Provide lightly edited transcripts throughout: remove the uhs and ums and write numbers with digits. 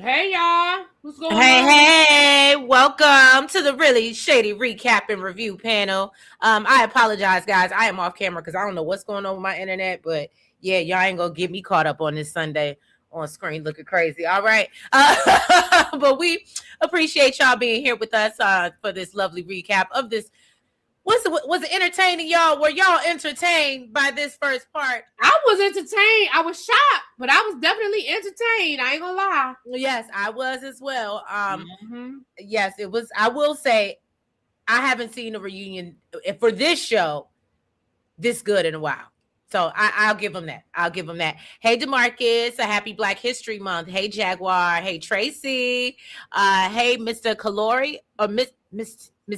Hey y'all, what's going Hey, on? hey, welcome to the Really Shady Recap and Review panel. I apologize, guys. I am off camera because I don't know what's going on with my internet, but yeah, y'all ain't gonna get me caught up on this Sunday on screen looking crazy. All right. But we appreciate y'all being here with us for this lovely recap of this. Was it entertaining, y'all? Were y'all entertained by this first part? I was entertained. I was shocked, but I was definitely entertained. I ain't gonna lie. Yes, I was as well. Yes, it was. I will say I haven't seen a reunion for this show this good in a while. So I'll give them that. I'll give them that. Hey, DeMarcus, a happy Black History Month. Hey, Jaguar. Hey, Tracy. Hey, Mr. Calori or Miss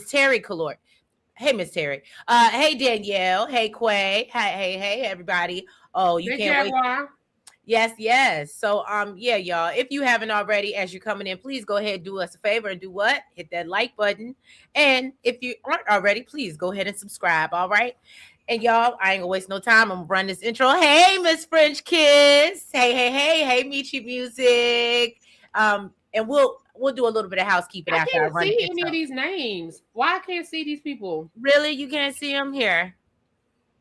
Terry Calori. Hey, Miss Terry. Hey, Danielle. Hey, Quay. Hey, everybody. Oh, you Hey can't wait. Jaguar. Yes. So, yeah, y'all, if you haven't already, as you're coming in, please go ahead and do us a favor and do what? Hit that like button. And if you aren't already, please go ahead and subscribe. All right. And y'all, I ain't gonna waste no time. I'm gonna run this intro. Hey, Miss French Kiss. Hey, Michi Music. And we'll do a little bit of housekeeping I after I can't run see the any intro. of these names. Why I can't see these people? Really, you can't see them here?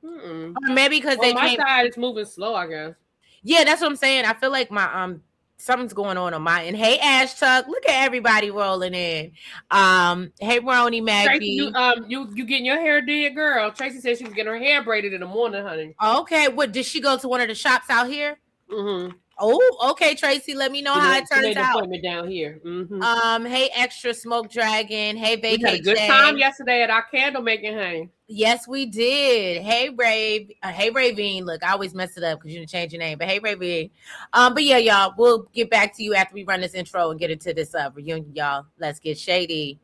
Mm-mm. Or maybe because On they my came. side, it's moving slow. I guess. Yeah, that's what I'm saying. I feel like my something's going on my end. Hey, Ash Tuck, look at everybody rolling in. Hey, Roni Tracy, you Magby. you getting your hair did, girl? Tracy said she was getting her hair braided in the morning, honey. Okay, what did she go to one of the shops out here? Mm-hmm. Oh, okay, Tracy. Let me know how it She turns made an out. appointment down here. Mm-hmm. Hey, Extra Smoke Dragon. Hey, We had a Vacate good time Shay. yesterday at our candle making, honey. Yes, we did. Hey, Rave. Hey, Ravine. Look, I always mess it up because you didn't change your name. But hey, Ravine. But yeah, y'all, we'll get back to you after we run this intro and get into this reunion, y'all. Let's get shady.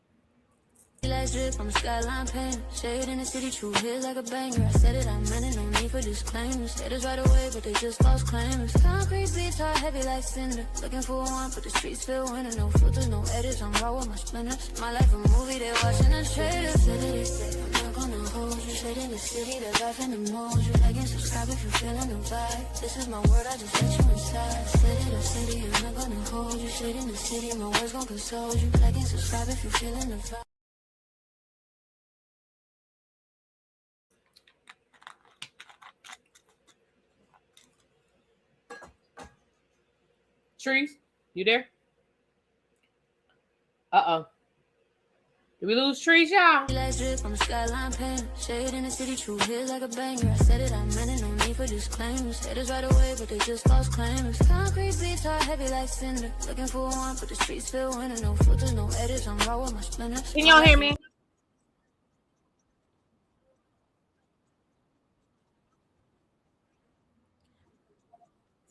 Lights drip on the skyline paint. Shade in the city, true hit like a banger. I said it, I meant it, no need for disclaimers. Haters right away, but they just false claimers. Concrete beats are heavy like cinder. Looking for one, but the streets feel winter. No filters, no edits, I'm raw with my splinters. My life a movie, they're watching us trailers. I'm not gonna hold you. Shade in the city, the life and the mood. You like and subscribe if you're feeling the vibe. This is my word, I just let you inside. Said it, I said it, I'm not gonna hold you. Shade in the city, my words gon' console you. Like and subscribe if you're feeling the vibe. Trees, you there? Uh-oh. Did we lose Trees, y'all? Lights drip on the skyline paint. Shade in the city, true hit like a banger. I said it, I meant it, no need for disclaimers. Haters right away, but they just false claimers. Concrete beats are heavy like cinder. Looking for one, but the streets feel winter. No filters, no edits, I'm raw with my splinters. Can y'all hear me?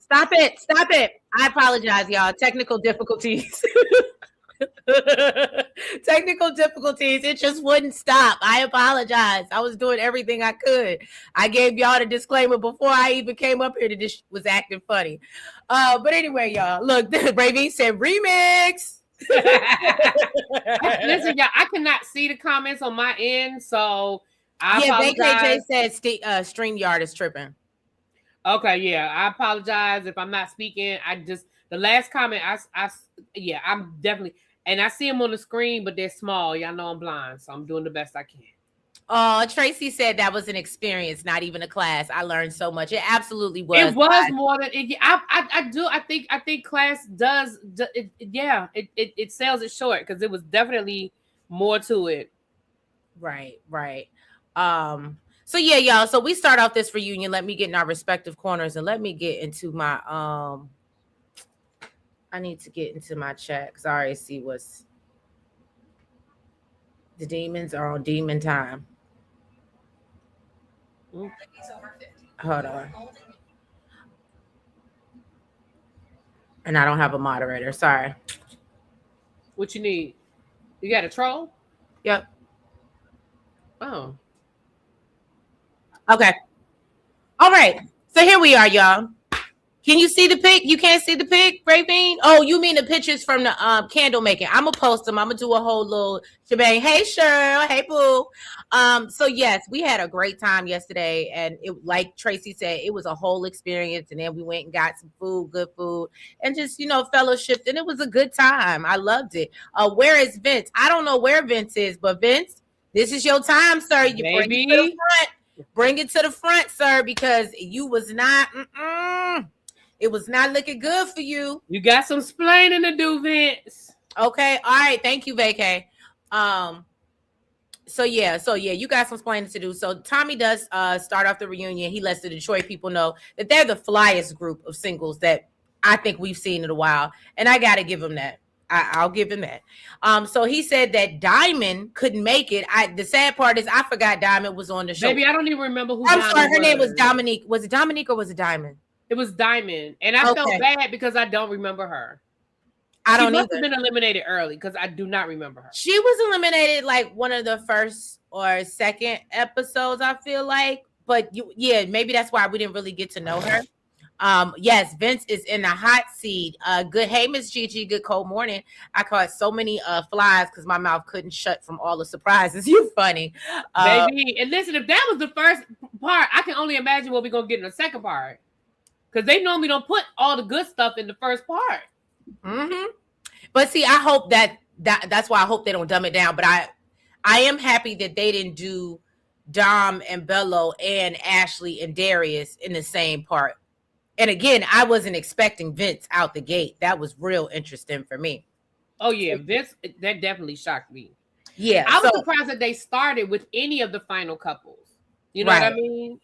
Stop it. I apologize, y'all. Technical difficulties. Technical difficulties. It just wouldn't stop. I apologize. I was doing everything I could. I gave y'all the disclaimer before I even came up here. This was acting funny. But anyway, y'all, look, Ravine said remix. Listen, y'all, I cannot see the comments on my end, so I apologize. VKJ said StreamYard is tripping. Okay, yeah, I apologize if I'm not speaking. The last comment, I'm definitely, and I see them on the screen, but they're small. Y'all know I'm blind, so I'm doing the best I can. Tracy said that was an experience, not even a class. I learned so much. It absolutely was. It was more than it. I think class does. It sells it short because it was definitely more to it. Right. So yeah, y'all. So we start off this reunion. Let me get in our respective corners and let me get into my I need to get into my chat because I already see what's the demons are on demon time. Hold on. And I don't have a moderator. Sorry. What you need? You got a troll? Yep. Oh. Okay. All right. So here we are, y'all. Can you see the pic? You can't see the pic, Ravine? Oh, you mean the pictures from the candle making? I'm gonna post them. I'm gonna do a whole little shebang. Hey, Cheryl. Hey, boo. So yes, we had a great time yesterday, and it, like Tracy said, it was a whole experience. And then we went and got some food, good food, and just fellowshipped, and it was a good time. I loved it. Where is Vince? I don't know where Vince is, but Vince, this is your time, sir. You bring it to the front. Bring it to the front, sir, because you was not. It was not looking good for you. You got some splaining to do, Vince. Okay. All right. Thank you, Vacay. So yeah, you got some splaining to do. So Tommy does start off the reunion. He lets the Detroit people know that they're the flyest group of singles that I think we've seen in a while. And I gotta give him that. I'll give him that. So he said that Diamond couldn't make it. The sad part is I forgot Diamond was on the show. Baby, I don't even remember who. I'm sorry, her name was Dominique. Was it Dominique or was it Diamond? It was Diamond, and I felt bad because I don't remember her. I don't She must have been eliminated early because I do not remember her. She was eliminated like one of the first or second episodes, I feel like. But maybe that's why we didn't really get to know her. Yes, Vince is in the hot seat. Good. Hey, Miss Gigi. Good cold morning. I caught so many flies because my mouth couldn't shut from all the surprises. You're funny, baby. And listen, if that was the first part, I can only imagine what we're gonna get in the second part. Because they normally don't put all the good stuff in the first part. Mm-hmm. But see, I hope that's why I hope they don't dumb it down. But I am happy that they didn't do Dom and Bello and Ashley and Darius in the same part. And again, I wasn't expecting Vince out the gate. That was real interesting for me. Oh yeah, Vince, that definitely shocked me. Yeah, I was surprised that they started with any of the final couples. You know what I mean?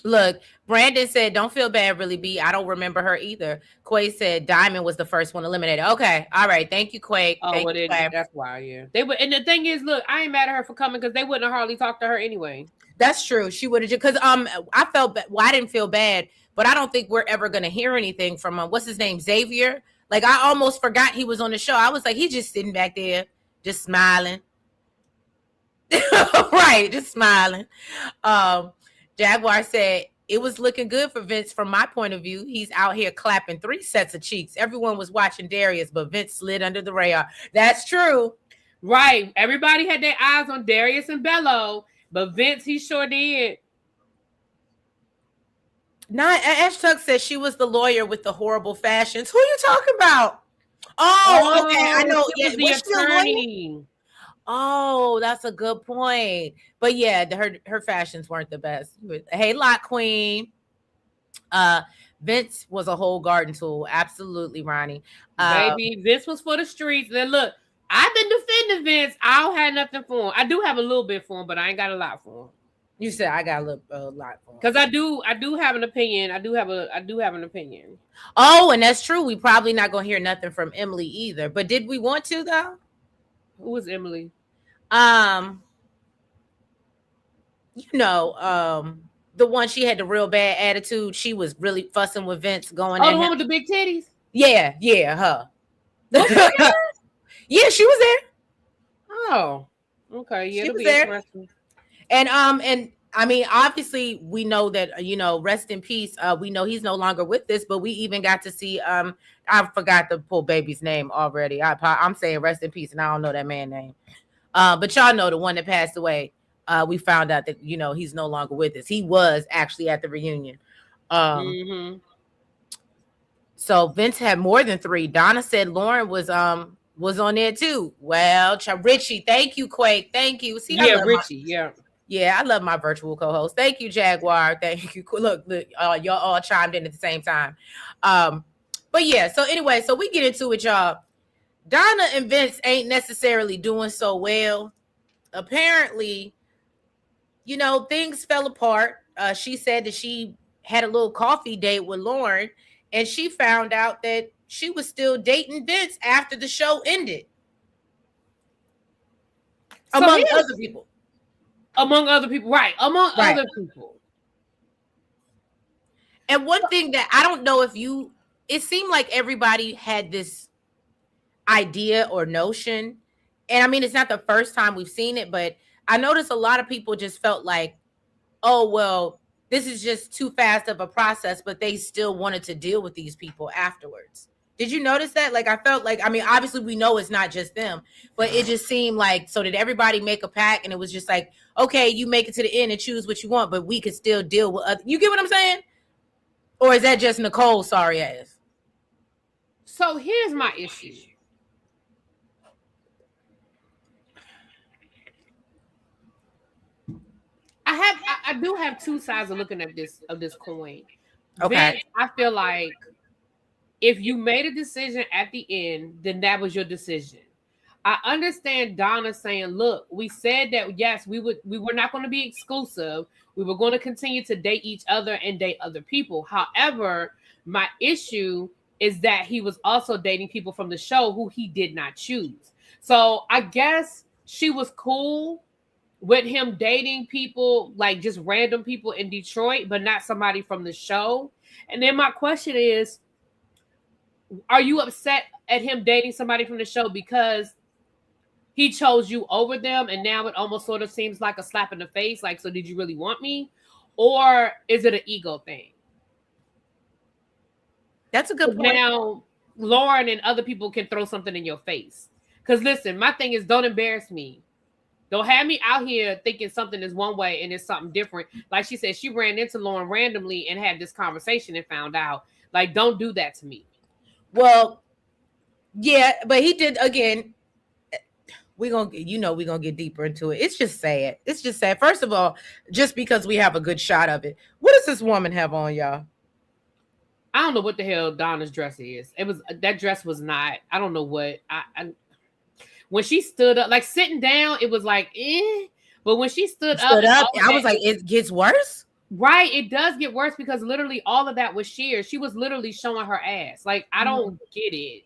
Look, Brandon said, "Don't feel bad, really, B. I don't remember her either." Quay said Diamond was the first one eliminated. Okay, all right, thank you, Quay. That's why, yeah. They would, and the thing is, look, I ain't mad at her for coming because they wouldn't have hardly talked to her anyway. That's true. She would have just because I felt I didn't feel bad, but I don't think we're ever gonna hear anything from what's his name, Xavier. Like I almost forgot he was on the show. I was like, he's just sitting back there, just smiling. Right, just smiling. Jaguar said it was looking good for Vince from my point of view. He's out here clapping 3 sets of cheeks. Everyone was watching Darius, but Vince slid under the radar. That's true. Right. Everybody had their eyes on Darius and Bello, but Vince, he sure did. Ash Tuck says she was the lawyer with the horrible fashions. Who are you talking about? Oh, okay. I know. Yeah, was the attorney. Oh, that's a good point. But yeah, her fashions weren't the best. Hey, Lot Queen. Vince was a whole garden tool. Absolutely, Ronnie. Baby, Vince was for the streets. Then look, I've been defending Vince. I don't have nothing for him. I do have a little bit for him, but I ain't got a lot for him. You said I got a lot for him. Because I do have an opinion. I do have an opinion. Oh, and that's true. We probably not gonna hear nothing from Emily either. But did we want to though? Who was Emily? The one she had the real bad attitude. She was really fussing with Vince going. Oh, the one with the big titties? Yeah, her. Yeah, she was there. Oh, okay. Yeah, she was there. And I mean, obviously, we know that rest in peace. We know he's no longer with us, but we even got to see. I forgot the poor baby's name already. I'm saying rest in peace, and I don't know that man's name. But y'all know the one that passed away. We found out that he's no longer with us. He was actually at the reunion. So Vince had more than 3. Donna said Lauren was on there too. Well, Richie, thank you, Quake, thank you. See, Richie, yeah, I love my virtual co-host. Thank you, Jaguar. Thank you. Look, y'all all chimed in at the same time. But yeah, so anyway, so we get into it, y'all. Donna and Vince ain't necessarily doing so well. Apparently, things fell apart. She said that she had a little coffee date with Lauren, and she found out that she was still dating Vince after the show ended. Among other people. Among other people, right. Other people. And one thing that I don't know it seemed like everybody had this idea or notion. And I mean, it's not the first time we've seen it, but I noticed a lot of people just felt like, oh, well, this is just too fast of a process, but they still wanted to deal with these people afterwards. Did you notice that? Like, I felt like, I mean, obviously we know it's not just them, but it just seemed like, so did everybody make a pact? And it was just like, okay, you make it to the end and choose what you want, but we could still deal with other. You get what I'm saying? Or is that just Nicole sorry ass? So here's my issue. I do have two sides of looking at this coin. Okay. Vince, I feel like if you made a decision at the end, then that was your decision. I understand Donna saying, look, we said that yes, we were not going to be exclusive. We were going to continue to date each other and date other people. However, my issue is that he was also dating people from the show who he did not choose. So I guess she was cool with him dating people, like just random people in Detroit, but not somebody from the show. And then my question is, are you upset at him dating somebody from the show because he chose you over them, and now it almost sort of seems like a slap in the face? Like, so did you really want me? Or is it an ego thing? That's a good point. Now, Lauren and other people can throw something in your face. Because listen, my thing is, don't embarrass me. Don't have me out here thinking something is one way and it's something different. Like she said, she ran into Lauren randomly and had this conversation and found out. Like, don't do that to me. Well, yeah, but he did again. We're gonna get deeper into it. It's just sad. It's just sad. First of all, just because we have a good shot of it. What does this woman have on, y'all? I don't know what the hell Donna's dress is. That dress was not. I don't know what. When she stood up, like sitting down, it was like, eh. But when she stood up, I was like, it gets worse. Right, it does get worse because literally all of that was sheer. She was literally showing her ass. Like, I don't get it.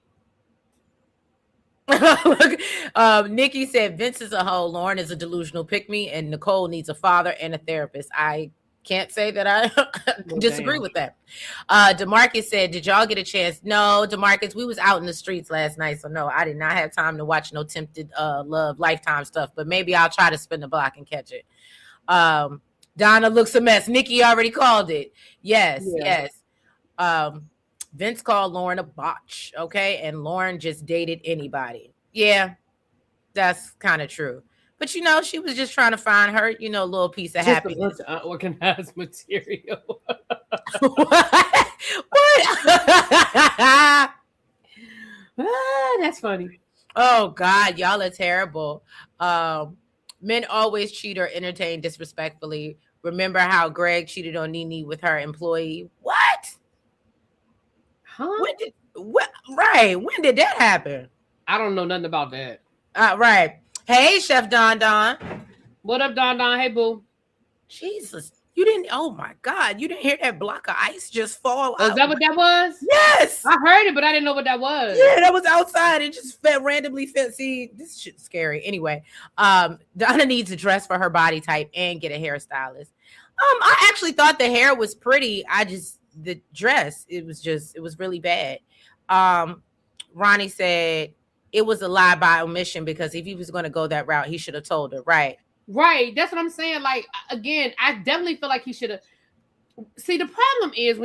Nikki said Vince is a hoe, Lauren is a delusional pick-me, and Nicole needs a father and a therapist. I can't say that I disagree with that. DeMarcus said, did y'all get a chance? No, DeMarcus, we was out in the streets last night, so no, I did not have time to watch no Tempted Love Lifetime stuff, but maybe I'll try to spin the block and catch it. Donna looks a mess. Nikki already called it. Yes. Vince called Lauren a botch, okay? And Lauren just dated anybody. Yeah, that's kind of true. But, she was just trying to find her, little piece of happiness. Unorganized material. What? That's funny. Oh, God, y'all are terrible. Men always cheat or entertain disrespectfully. Remember how Greg cheated on Nene with her employee? What? Huh? When did that happen? I don't know nothing about that. Right. Hey, Chef Don Don. What up, Don Don? Hey, boo. Jesus. You didn't, oh my God, you didn't hear that block of ice just fall out. Is that what that was? Yes. I heard it, but I didn't know what that was. Yeah, that was outside. It just randomly fell. See, this shit's scary. Anyway, Donna needs a dress for her body type and get a hairstylist. I actually thought the hair was pretty. The dress, it was really bad. Ronnie said it was a lie by omission because if he was going to go that route, he should have told her. Right. That's what I'm saying. Like, again, I definitely feel like he should have. See, the problem is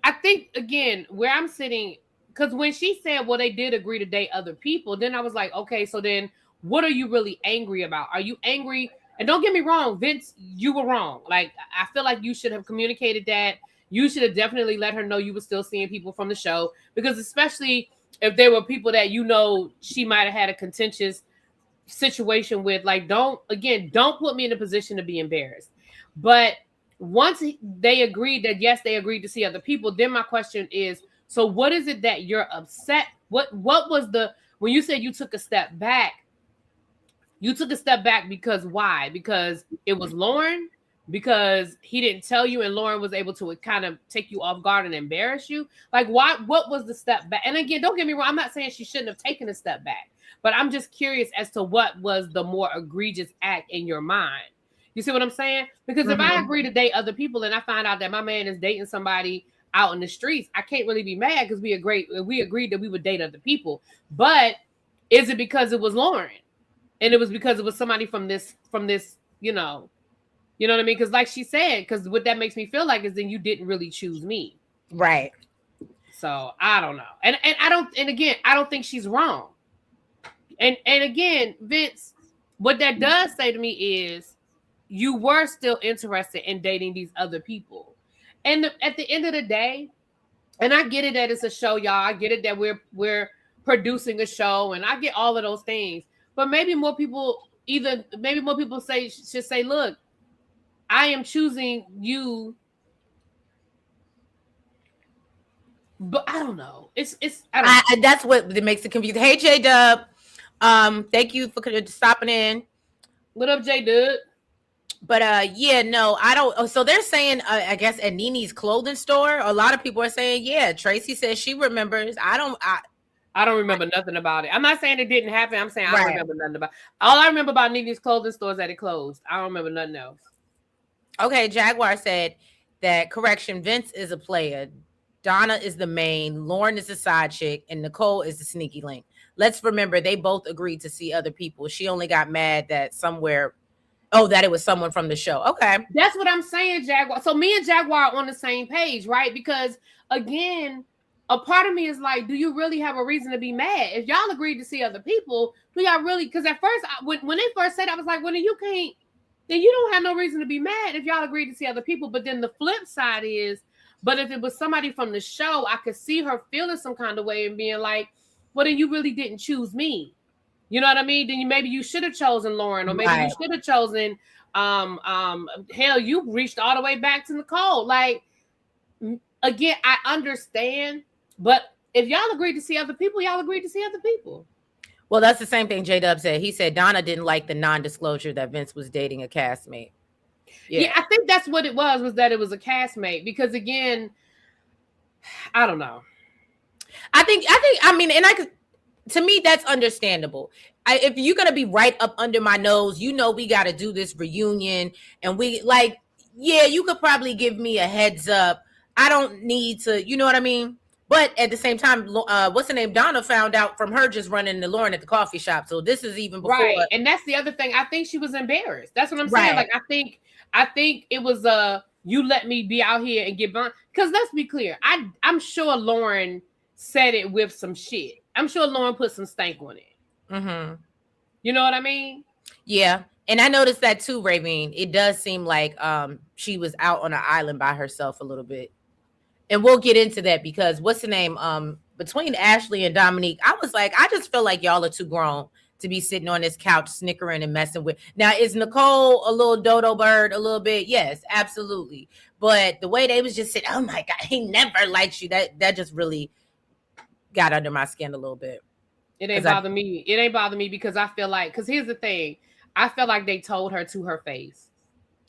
I think, again, where I'm sitting, because when she said, well, they did agree to date other people, then I was like, okay, so then what are you really angry about? Are you angry? And don't get me wrong, Vince, you were wrong. Like, I feel like you should have communicated that. You should have definitely let her know you were still seeing people from the show, because especially if there were people that she might have had a contentious situation with, like, don't put me in a position to be embarrassed. But once they agreed that, yes, they agreed to see other people, then my question is, so what is it that you're upset? What was when you said you took a step back because why? Because it was Lauren? Because he didn't tell you and Lauren was able to kind of take you off guard and embarrass you? Like, why? What was the step back? And again, don't get me wrong, I'm not saying she shouldn't have taken a step back, but I'm just curious as to what was the more egregious act in your mind. You see what I'm saying? Because if I agree to date other people and I find out that my man is dating somebody out in the streets, I can't really be mad because we agreed that we would date other people. But is it because it was Lauren? And it was because it was somebody from this, You know what I mean? Because like she said, because what that makes me feel like is then you didn't really choose me. Right. So I don't know. And again, I don't think she's wrong. And again, Vince, what that does say to me is you were still interested in dating these other people. And at the end of the day, and I get it that it's a show, y'all. I get it that we're producing a show, and I get all of those things. But maybe more people should say, look, I am choosing you. But I don't know. That's what makes it confusing. Hey, J Dub. Thank you for stopping in. What up, J Dub? But yeah, no, I don't. So they're saying, I guess at Nene's clothing store, a lot of people are saying, yeah, Tracy says she remembers. I don't remember nothing about it. I'm not saying it didn't happen. I'm saying I don't remember nothing about it. All I remember about Nene's clothing store is that it closed. I don't remember nothing else. Okay, Jaguar said that, correction, Vince is a player. Donna is the main, Lauren is the side chick, and Nicole is the sneaky link. Let's remember, they both agreed to see other people. She only got mad that that it was someone from the show. Okay. That's what I'm saying, Jaguar. So me and Jaguar are on the same page, right? Because, again, a part of me is like, do you really have a reason to be mad? If y'all agreed to see other people, do y'all really? Because at first, when they first said, I was like, well, then you don't have no reason to be mad if y'all agreed to see other people. But then the flip side is, but if it was somebody from the show, I could see her feeling some kind of way and being like, well, then you really didn't choose me. You know what I mean? Then maybe you should have chosen Lauren, or maybe you should have chosen, hell, you reached all the way back to Nicole. Like, again, I understand, but if y'all agreed to see other people, y'all agreed to see other people. Well, that's the same thing J-Dub said. He said Donna didn't like the non-disclosure that Vince was dating a castmate. Yeah, I think that's what it was that it was a castmate. Because again, I don't know. To me, that's understandable. If you're going to be right up under my nose, we got to do this reunion. And you could probably give me a heads up. I don't need to, you know what I mean? But at the same time, what's her name? Donna found out from her just running into Lauren at the coffee shop. So this is even before. Right. And that's the other thing. I think she was embarrassed. That's what I'm saying. Like, I think it was you let me be out here and get burned. Because let's be clear. I'm sure Lauren said it with some shit. I'm sure Lauren put some stank on it. Mm-hmm. You know what I mean? Yeah. And I noticed that too, Ravine. It does seem like she was out on an island by herself a little bit. And we'll get into that because what's the name? Between Ashley and Dominique, I was like, I just feel like y'all are too grown to be sitting on this couch snickering and messing with. Now, is Nicole a little dodo bird a little bit? Yes, absolutely. But the way they was just sitting, oh my God, he never likes you. That just really got under my skin a little bit. It ain't bother me. It ain't bother me because I feel like, because here's the thing. I feel like they told her to her face.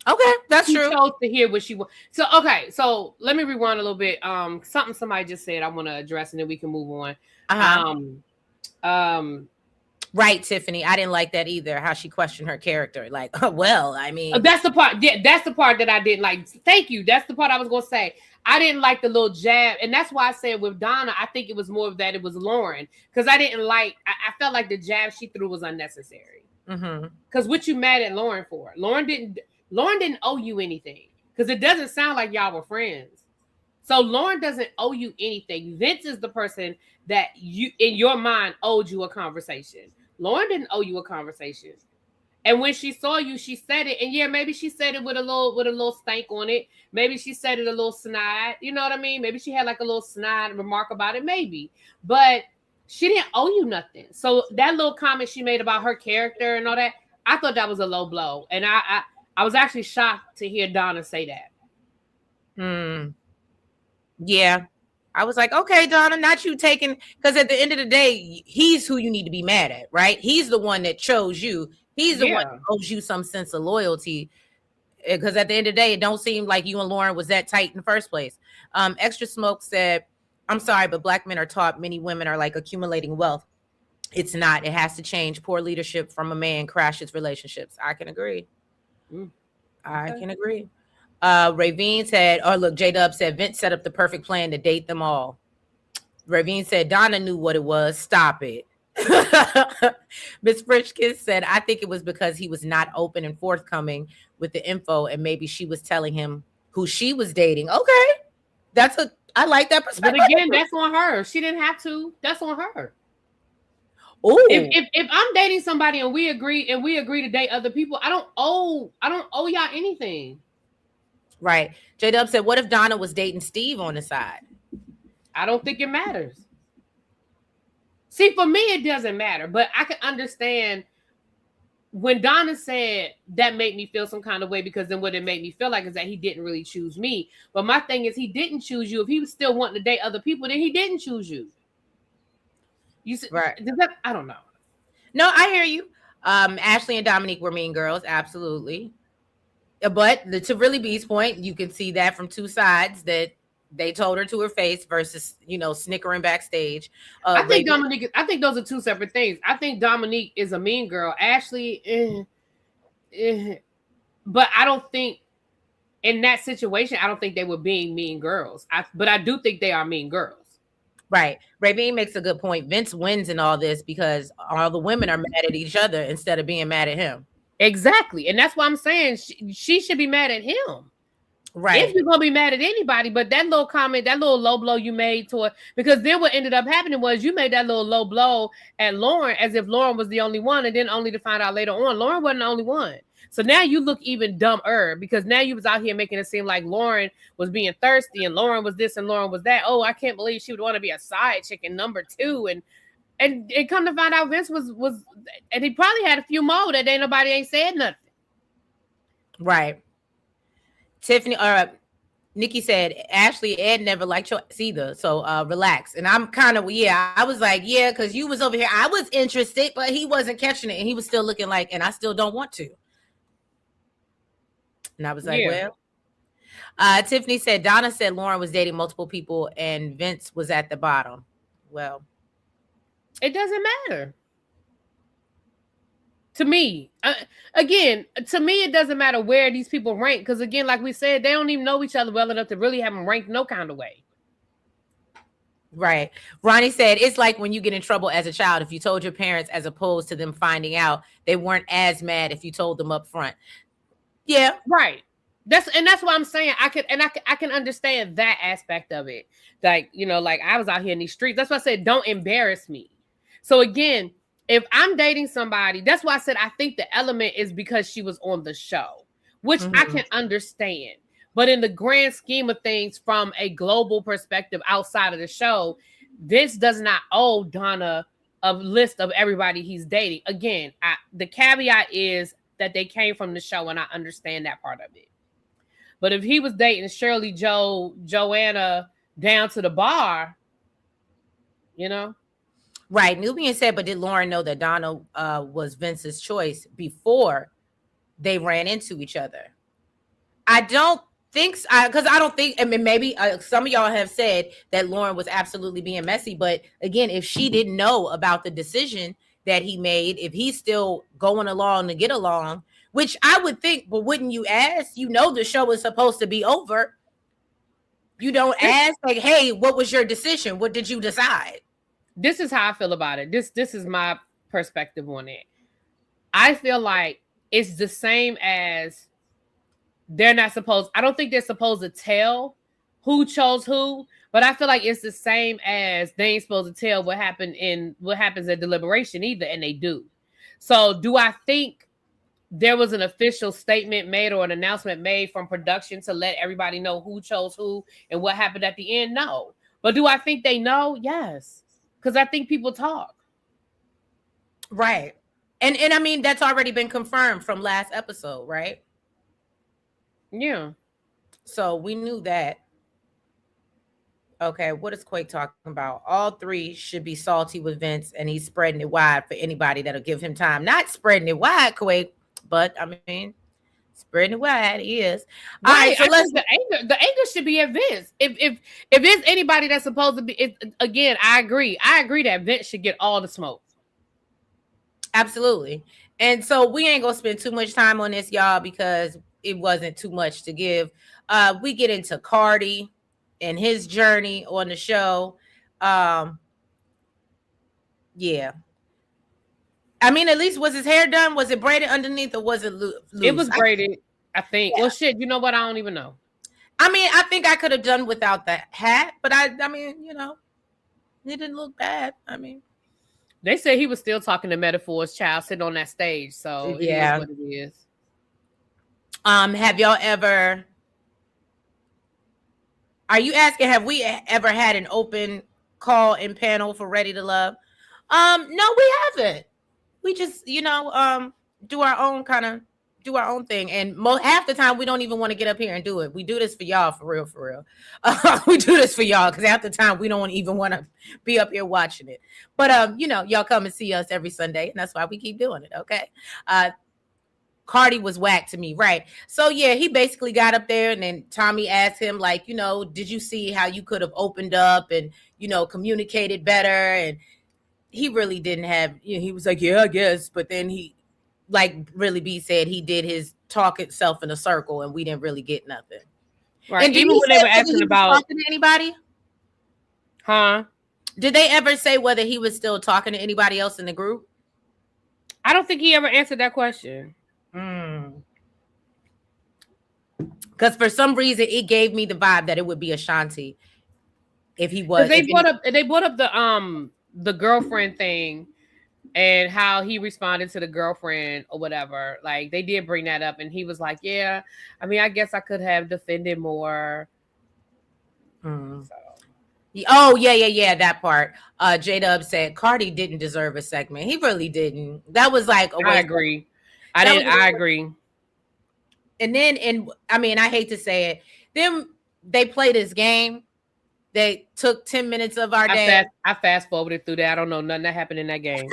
Okay, that's true. She chose to hear what she was. So, okay, so let me rewind a little bit. Something somebody just said I want to address, and then we can move on. Right, Tiffany. I didn't like that either. How she questioned her character. Like, well, I mean, that's the part. Yeah, that's the part that I didn't like. Thank you. That's the part I was gonna say. I didn't like the little jab, and that's why I said with Donna, I think it was more of that it was Lauren, because I didn't like. I felt like the jab she threw was unnecessary. Because what you mad at Lauren for? Lauren didn't owe you anything, because it doesn't sound like y'all were friends. So Lauren doesn't owe you anything. Vince is the person that you, in your mind, owed you a conversation. Lauren didn't owe you a conversation. And when she saw you, she said it. And yeah, maybe she said it with a little stank on it. Maybe she said it a little snide. You know what I mean? Maybe she had like a little snide remark about it. Maybe. But she didn't owe you nothing. So that little comment she made about her character and all that, I thought that was a low blow. And I was actually shocked to hear Donna say that. Yeah. I was like, okay, Donna, not you taking, because at the end of the day, he's who you need to be mad at, right? He's the one that chose you. He's the one that owes you some sense of loyalty. Because at the end of the day, it don't seem like you and Lauren was that tight in the first place. Extra Smoke said, I'm sorry, but Black men are taught many women are like accumulating wealth. It's not. It has to change. Poor leadership from a man crashes relationships. I can agree. I can agree. Ravine said, oh, look, J-Dub said, Vince set up the perfect plan to date them all. Ravine said, Donna knew what it was. Stop it. Miss Frischkis said, I think it was because he was not open and forthcoming with the info, and maybe she was telling him who she was dating. Okay. I like that perspective. But again, that's on her. She didn't have to. That's on her. Ooh. If I'm dating somebody and we agree to date other people, I don't owe y'all anything. Right. J-Dub said, what if Donna was dating Steve on the side? I don't think it matters. See, for me, it doesn't matter, but I can understand when Donna said that made me feel some kind of way, because then what it made me feel like is that he didn't really choose me. But my thing is, he didn't choose you. If he was still wanting to date other people, then he didn't choose you. You said, right? I don't know. No, I hear you. Ashley and Dominique were mean girls, absolutely. But to Really B's point, you can see that from two sides, that they told her to her face versus, snickering backstage. I think those are two separate things. I think Dominique is a mean girl. Ashley, but I don't think in that situation, I don't think they were being mean girls. But I do think they are mean girls. Right. Ray Bean makes a good point. Vince wins in all this because all the women are mad at each other instead of being mad at him. Exactly. And that's why I'm saying she should be mad at him. Right. If you're going to be mad at anybody, but that little comment, that little low blow you made to her, because then what ended up happening was you made that little low blow at Lauren as if Lauren was the only one, and then only to find out later on Lauren wasn't the only one. So now you look even dumber because now you was out here making it seem like Lauren was being thirsty and Lauren was this and Lauren was that. Oh, I can't believe she would want to be a side chick and number two. And come to find out Vince was, and he probably had a few more that nobody ain't said nothing. Right. Tiffany, Nikki said, Ashley, Ed never liked choice either. So relax. And I'm kind of, I was like, because you was over here. I was interested, but he wasn't catching it. And he was still looking like, and I still don't want to. And I was like, well. Tiffany said, Donna said Lauren was dating multiple people and Vince was at the bottom. Well. It doesn't matter. To me, it doesn't matter where these people rank. Because again, like we said, they don't even know each other well enough to really have them ranked no kind of way. Right. Ronnie said, it's like when you get in trouble as a child. If you told your parents as opposed to them finding out, they weren't as mad if you told them up front. Yeah. Right. That's why I'm saying I can understand that aspect of it. Like, like I was out here in these streets. That's why I said, don't embarrass me. So again, if I'm dating somebody, that's why I said I think the element is because she was on the show, which I can understand. But in the grand scheme of things, from a global perspective outside of the show, this does not owe Donna a list of everybody he's dating. Again, the caveat is that they came from the show, and I understand that part of it. But if he was dating Shirley, Joanna down to the bar, Right. Nubian said, but did Lauren know that Donna was Vince's choice before they ran into each other? I don't think so, because I don't think, maybe some of y'all have said that Lauren was absolutely being messy. But again, if she didn't know about the decision that he made, if he's still going along to get along, which I would think, but wouldn't you ask? The show is supposed to be over. You don't ask like, hey, what was your decision? What did you decide? This is how I feel about it. This is my perspective on it. I feel like it's the same as I don't think they're supposed to tell who chose who, but I feel like it's the same as they ain't supposed to tell what happens at deliberation either, and they do. So do I think there was an official statement made or an announcement made from production to let everybody know who chose who and what happened at the end? No. But do I think they know? Yes. Because I think people talk. Right. And I mean, that's already been confirmed from last episode, right? Yeah. So we knew that. Okay, what is Quake talking about? All three should be salty with Vince, and he's spreading it wide for anybody that'll give him time. Not spreading it wide, Quake, but I mean, spreading it wide is. Right. All right, so the anger should be at Vince. If it's anybody that's supposed to be, again, I agree. I agree that Vince should get all the smoke. Absolutely. And so we ain't gonna spend too much time on this, y'all, because it wasn't too much to give. We get into Cardi and his journey on the show. Yeah. I mean, at least was his hair done? Was it braided underneath or was it loose? It was braided, I think. Yeah. Well, shit, you know what? I don't even know. I mean, I think I could have done without the hat, but I mean, you know, it didn't look bad. I mean, they said he was still talking to Metaphor's child sitting on that stage. So yeah, it is what it is. Have y'all ever? Are you asking? Have we ever had an open call and panel for Ready to Love? No, we haven't. We just, you know, do our own thing, and half the time we don't even want to get up here and do it. We do this for y'all, for real. We do this for y'all because half the time we don't even want to be up here watching it. But you know, y'all come and see us every Sunday, and that's why we keep doing it. Okay. Cardi was whack to me, right? So yeah, he basically got up there, and then Tommy asked him, like, you know, did you see how you could have opened up and, you know, communicated better? And he really didn't have, you know, he was like, yeah, I guess. But then he, like Really B said, he did his talk itself in a circle, and we didn't really get nothing. Right. And even when they were asking about talking to anybody, huh? Did they ever say whether he was still talking to anybody else in the group? I don't think he ever answered that question. Because for some reason it gave me the vibe that it would be Ashanti if he was. They brought up the girlfriend thing and how he responded to the girlfriend or whatever. Like they did bring that up, and he was like, "Yeah, I mean, I guess I could have defended more." So. Oh yeah, that part. J-Dub said Cardi didn't deserve a segment. He really didn't. That was like I agree. I agree. And then, I mean, I hate to say it, then they played this game. They took 10 minutes of our day. I fast forwarded through that. I don't know nothing that happened in that game.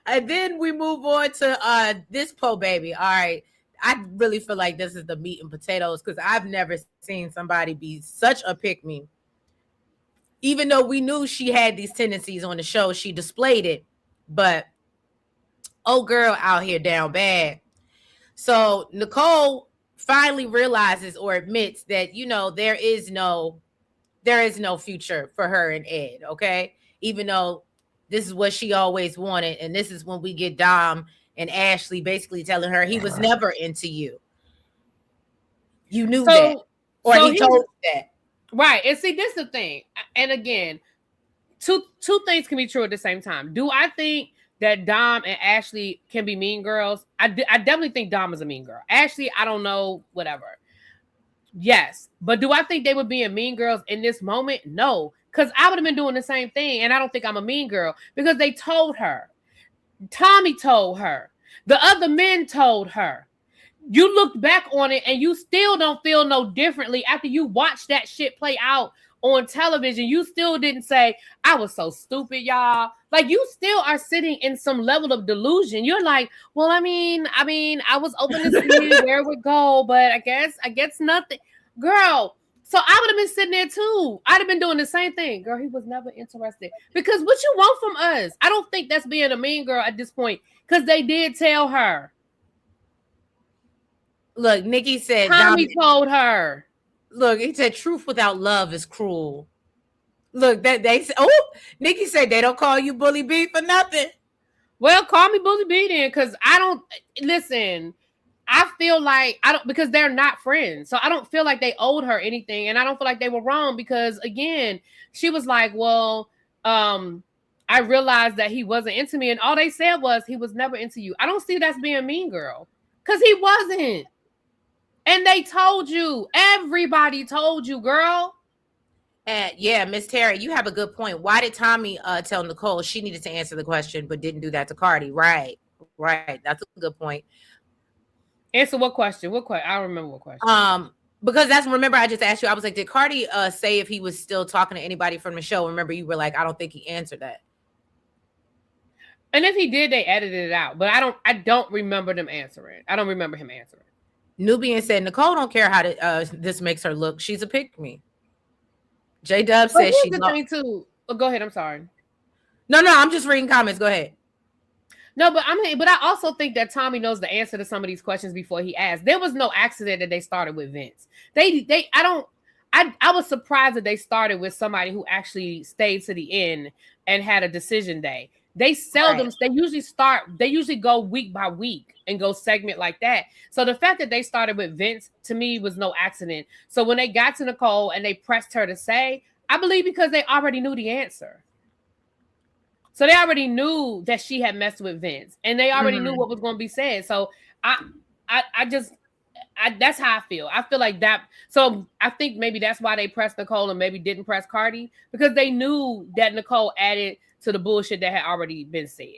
And then we move on to this po baby. All right. I really feel like this is the meat and potatoes because I've never seen somebody be such a pick-me. Even though we knew she had these tendencies on the show, she displayed it. But old girl out here down bad. So Nicole finally realizes or admits that, you know, there is no future for her and Ed, okay? Even though this is what she always wanted, and this is when we get Dom and Ashley basically telling her he was never into you. You knew that. Or he told that. Right. And see, this is the thing. And again, two things can be true at the same time. Do I think that Dom and Ashley can be mean girls? I definitely think Dom is a mean girl. Ashley, I don't know, whatever. Yes. But do I think they were being mean girls in this moment? No. Because I would have been doing the same thing, and I don't think I'm a mean girl because they told her. Tommy told her. The other men told her. You looked back on it, and you still don't feel no differently after you watched that shit play out on television. You still didn't say, I was so stupid, y'all. Like, you still are sitting in some level of delusion. You're like, well, I mean, I was open to see where it would go, but I guess nothing. Girl, so I would have been sitting there too. I'd have been doing the same thing. Girl, he was never interested. Because what you want from us? I don't think that's being a mean girl at this point. Because they did tell her. Look, Nikki said Tommy told her. Look, he said truth without love is cruel. Look, that they said, Nikki said they don't call you Bully B for nothing. Well, call me Bully B then, because I don't listen. I feel like because they're not friends. So I don't feel like they owed her anything. And I don't feel like they were wrong because, again, she was like, well, I realized that he wasn't into me. And all they said was he was never into you. I don't see that's being a mean girl because he wasn't. And they told you. Everybody told you, girl. Yeah, Miss Terry, you have a good point. Why did Tommy tell Nicole she needed to answer the question but didn't do that to Cardi? Right. That's a good point. Answer what question? What question? I don't remember what question. Because remember I just asked you. I was like, did Cardi say if he was still talking to anybody from the show? Remember you were like, I don't think he answered that. And if he did, they edited it out. But I don't remember them answering. I don't remember him answering. Nubian said Nicole don't care how this makes her look. She's a pick-me. J-Dub says she the thing too. Oh, go ahead. I'm sorry. No, I'm just reading comments. Go ahead. No, but I also think that Tommy knows the answer to some of these questions before he asked. There was no accident that they started with Vince. I was surprised that they started with somebody who actually stayed to the end and had a decision day. They seldom, they usually go week by week and go segment like that. So the fact that they started with Vince, to me, was no accident. So when they got to Nicole and they pressed her to say, I believe because they already knew the answer. So they already knew that she had messed with Vince, and they already knew what was going to be said. So that's how I feel. I feel like that. So I think maybe that's why they pressed Nicole and maybe didn't press Cardi, because they knew that Nicole added to the bullshit that had already been said.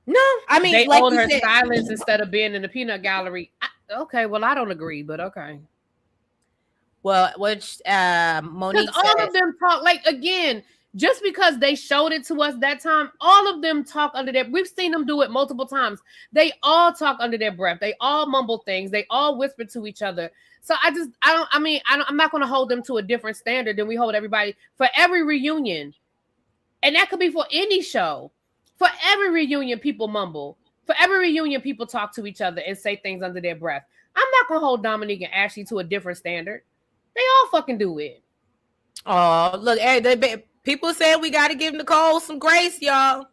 No, I mean, they owed her silence instead of being in the peanut gallery. Okay, well, I don't agree, but okay. Well, which Monique said, all of them talk, like, again, just because they showed it to us that time, all of them talk under their, we've seen them do it multiple times. They all talk under their breath. They all mumble things. They all whisper to each other. So I'm not going to hold them to a different standard than we hold everybody for every reunion. And that could be for any show. For every reunion, people mumble. For every reunion, people talk to each other and say things under their breath. I'm not going to hold Dominique and Ashley to a different standard. They all fucking do it. Oh, look, hey, people said we got to give Nicole some grace, y'all.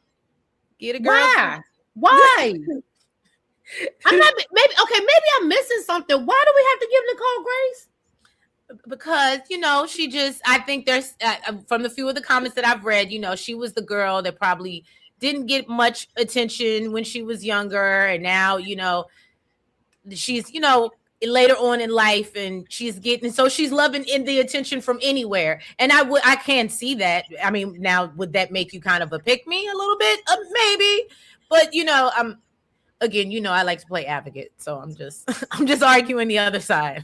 Get a girl. Why? I'm not, maybe I'm missing something. Why do we have to give Nicole grace? Because, she just, I think there's, from the few of the comments that I've read, she was the girl that probably didn't get much attention when she was younger. And now, she's, later on in life, and she's loving in the attention from anywhere. And I can see that. I mean, now, would that make you kind of a pick me a little bit? Maybe. But, again, I like to play advocate. So I'm just arguing the other side.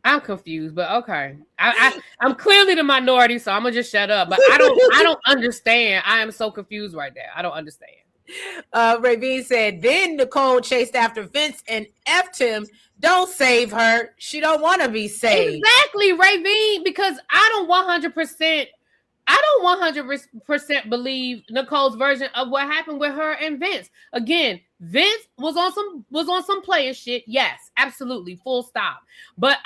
I'm confused, but okay. I'm clearly the minority, so I'm gonna just shut up. But I don't understand. I am so confused right now. I don't understand. Ravine said, then Nicole chased after Vince and effed him. Don't save her. She don't want to be saved. Exactly, Ravine, because I don't 100% believe Nicole's version of what happened with her and Vince. Again, Vince was on some player shit. Yes, absolutely, full stop. But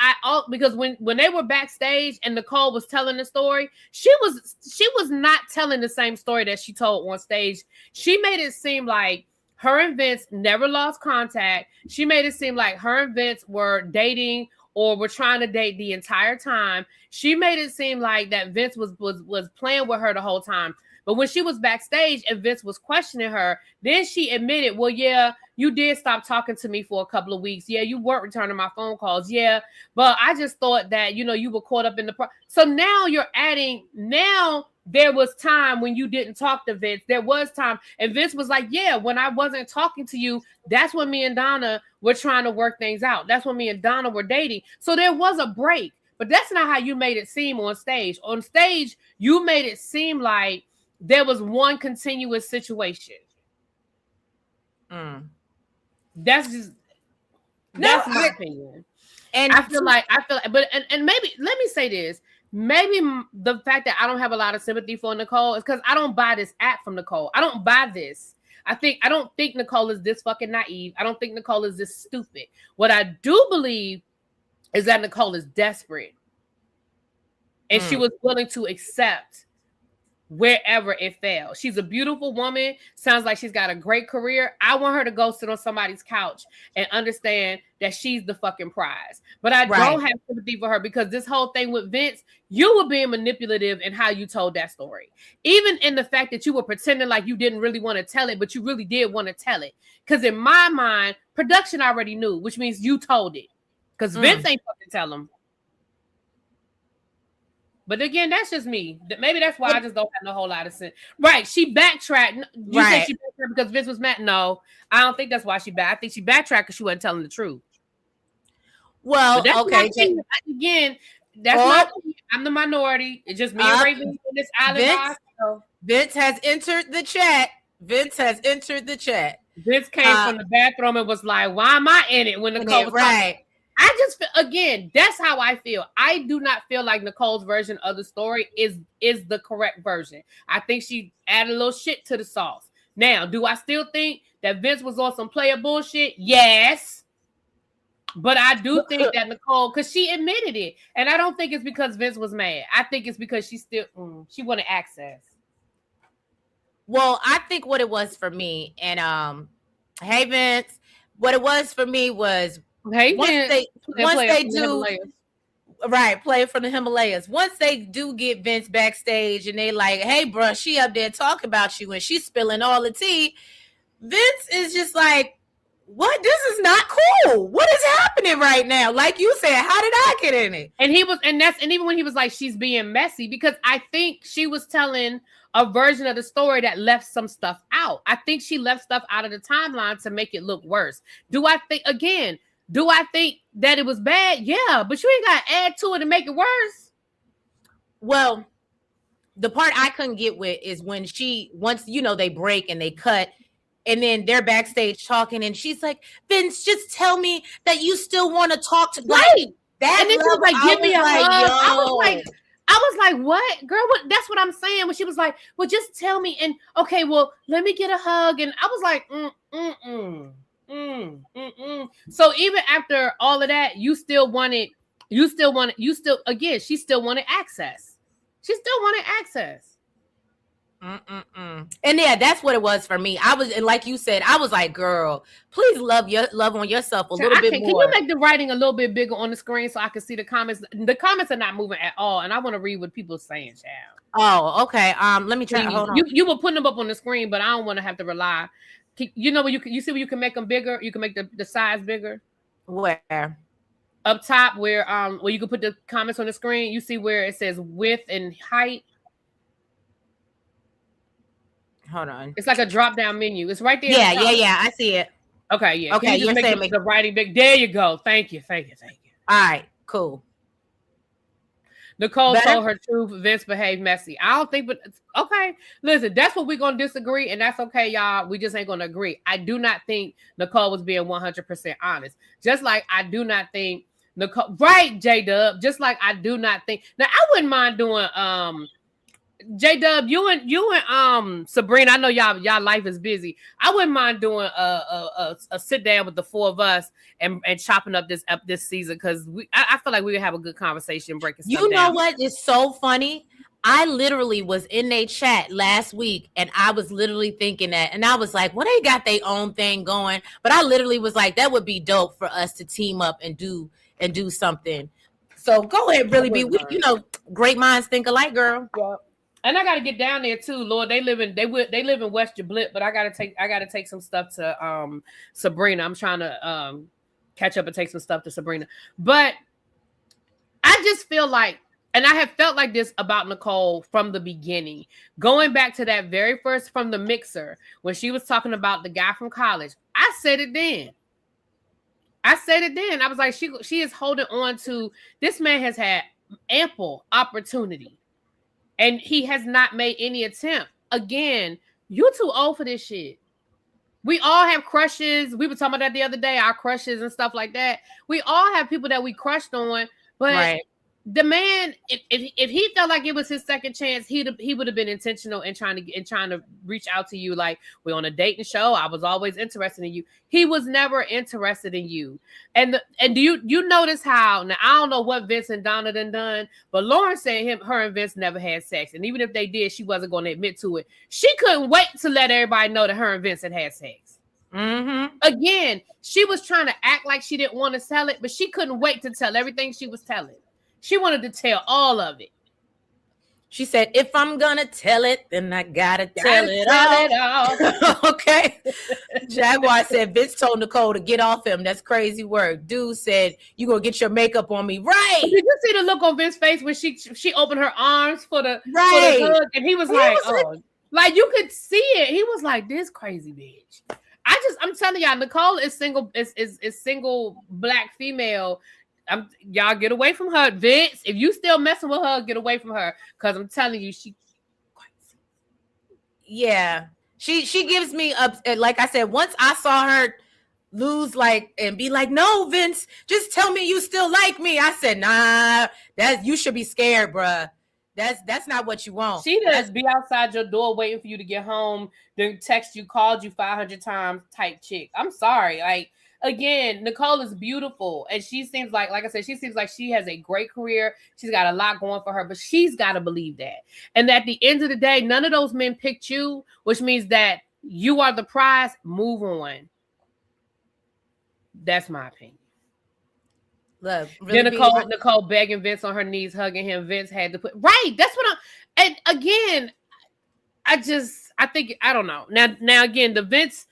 because when they were backstage and Nicole was telling the story, she was not telling the same story that she told on stage. She made it seem like her and Vince never lost contact. She made it seem like her and Vince were dating or were trying to date the entire time. She made it seem like that Vince was playing with her the whole time. But when she was backstage and Vince was questioning her, then she admitted, well, yeah, you did stop talking to me for a couple of weeks. Yeah, you weren't returning my phone calls. Yeah, but I just thought that, you were caught up in so now you're adding, now there was time when you didn't talk to Vince. There was time. And Vince was like, yeah, when I wasn't talking to you, that's when me and Donna were trying to work things out. That's when me and Donna were dating. So there was a break. But that's not how you made it seem on stage. On stage, you made it seem like there was one continuous situation. That's my opinion. And I feel like, but maybe, let me say this. Maybe the fact that I don't have a lot of sympathy for Nicole is because I don't buy this act from Nicole. I don't buy this. I don't think Nicole is this fucking naive. I don't think Nicole is this stupid. What I do believe is that Nicole is desperate. And she was willing to accept wherever it fell. She's a beautiful woman. Sounds like she's got a great career. I want her to go sit on somebody's couch and understand that she's the fucking prize. But I don't have sympathy for her because this whole thing with Vince, you were being manipulative in how you told that story. Even in the fact that you were pretending like you didn't really want to tell it, but you really did want to tell it. Because in my mind, production already knew, which means you told it. Because Vince ain't fucking tell him. But again, that's just me. Maybe that's why I just don't have a whole lot of sense. Right. She backtracked. You said she backtracked because Vince was mad. No, I don't think that's why she backtracked. I think she backtracked because she wasn't telling the truth. Well, okay. Again, that's my opinion. I'm the minority. It's just me and Raven in this island. Vince has entered the chat. Vince came from the bathroom and was like, why am I in it when Nicole was talking? I just, again, that's how I feel. I do not feel like Nicole's version of the story is the correct version. I think she added a little shit to the sauce. Now, do I still think that Vince was on some player bullshit? Yes. But I do think that Nicole, because she admitted it. And I don't think it's because Vince was mad. I think it's because she still, she wanted access. Well, I think what it was for me, and hey Vince, what it was for me was once they do play from the Himalayas. Once they do get Vince backstage and they like, hey, bro, she up there talking about you and she's spilling all the tea. Vince is just like, what? This is not cool. What is happening right now? Like you said, how did I get in it? And even when he was like, she's being messy, because I think she was telling a version of the story that left some stuff out. I think she left stuff out of the timeline to make it look worse. Do I think that it was bad? Yeah, but you ain't got to add to it and make it worse. Well, the part I couldn't get with is when once they break and they cut, and then they're backstage talking, and she's like, Vince, just tell me that you still want to talk to right. That and then she was like, give me a hug. I was like, what? Girl, what? That's what I'm saying. When she was like, well, just tell me. And okay, well, let me get a hug. And I was like, So even after all of that, she still wanted access. She still wanted access. And yeah, that's what it was for me. And like you said, I was like, girl, please love on yourself a little bit more. Can you make the writing a little bit bigger on the screen so I can see the comments? The comments are not moving at all, and I want to read what people are saying, child. Oh, okay. Let me try. Hold on. You were putting them up on the screen, but I don't want to have to rely. You know where you see where you can make them bigger? You can make the size bigger. Where? Up top, where you can put the comments on the screen. You see where it says width and height. Hold on. It's like a drop-down menu. It's right there. Yeah. I see it. Okay, yeah. Okay, you're saying the writing big. There you go. Thank you. All right, cool. Nicole told her truth. Vince behaved messy. I don't think, but okay. Listen, that's what we're gonna disagree, and that's okay, y'all. We just ain't gonna agree. I do not think Nicole was being 100% honest. Just like I do not think Nicole. Right, J-Dub. Just like I do not think. Now I wouldn't mind doing J-Dub, you and Sabrina, I know y'all life is busy. I wouldn't mind doing a sit down with the four of us and chopping up this season, because I feel like we would have a good conversation breaking stuff down. You know what is so funny? I literally was in their chat last week and I was literally thinking that, and I was like, well, they got their own thing going, but I literally was like, that would be dope for us to team up and do something. So go ahead, really be, great minds think alike, girl. Yeah. And I got to get down there too, Lord. They live in West Jablit, but I got to take some stuff to Sabrina. I'm trying to catch up and take some stuff to Sabrina. But I just feel like, and I have felt like this about Nicole from the beginning, going back to that very first from the mixer when she was talking about the guy from college. I said it then. I was like, she is holding on to, this man has had ample opportunity. And he has not made any attempt. Again, you too old for this shit. We all have crushes. We were talking about that the other day, our crushes and stuff like that. We all have people that we crushed on. But right. The man, if he felt like it was his second chance, he would have been intentional in trying to reach out to you. Like, we're on a dating show. I was always interested in you. He was never interested in you. And do you notice how, now I don't know what Vince and Donna done, but Lauren said her and Vince never had sex. And even if they did, she wasn't going to admit to it. She couldn't wait to let everybody know that her and Vince had sex. Mm-hmm. Again, she was trying to act like she didn't want to tell it, but she couldn't wait to tell everything she was telling. She wanted to tell all of it. She said, if I'm going to tell it, then I got to tell it all. Okay. Jaguar said, Vince told Nicole to get off him. That's crazy work. Dude said, you going to get your makeup on me. Right. Did you see the look on Vince's face when she opened her arms for the hug? And he was like, you could see it. He was like, this crazy bitch. I'm telling y'all, Nicole is single, is single black female. Y'all get away from her, Vince. If you still messing with her, get away from her. Because I'm telling you, she crazy. Yeah, she gives me up. Like I said, once I saw her lose, and be like, no, Vince, just tell me you still like me. I said, nah, you should be scared, bruh. That's not what you want. She does be outside your door waiting for you to get home, then text you, called you 500 times type chick. I'm sorry, again, Nicole is beautiful, and she seems like I said, she seems like she has a great career. She's got a lot going for her, but she's got to believe that. And at the end of the day, none of those men picked you, which means that you are the prize. Move on. That's my opinion. Look, really then Nicole begging Vince on her knees, hugging him. Vince had to put right. That's what and again, I think I don't know. Now again, the Vince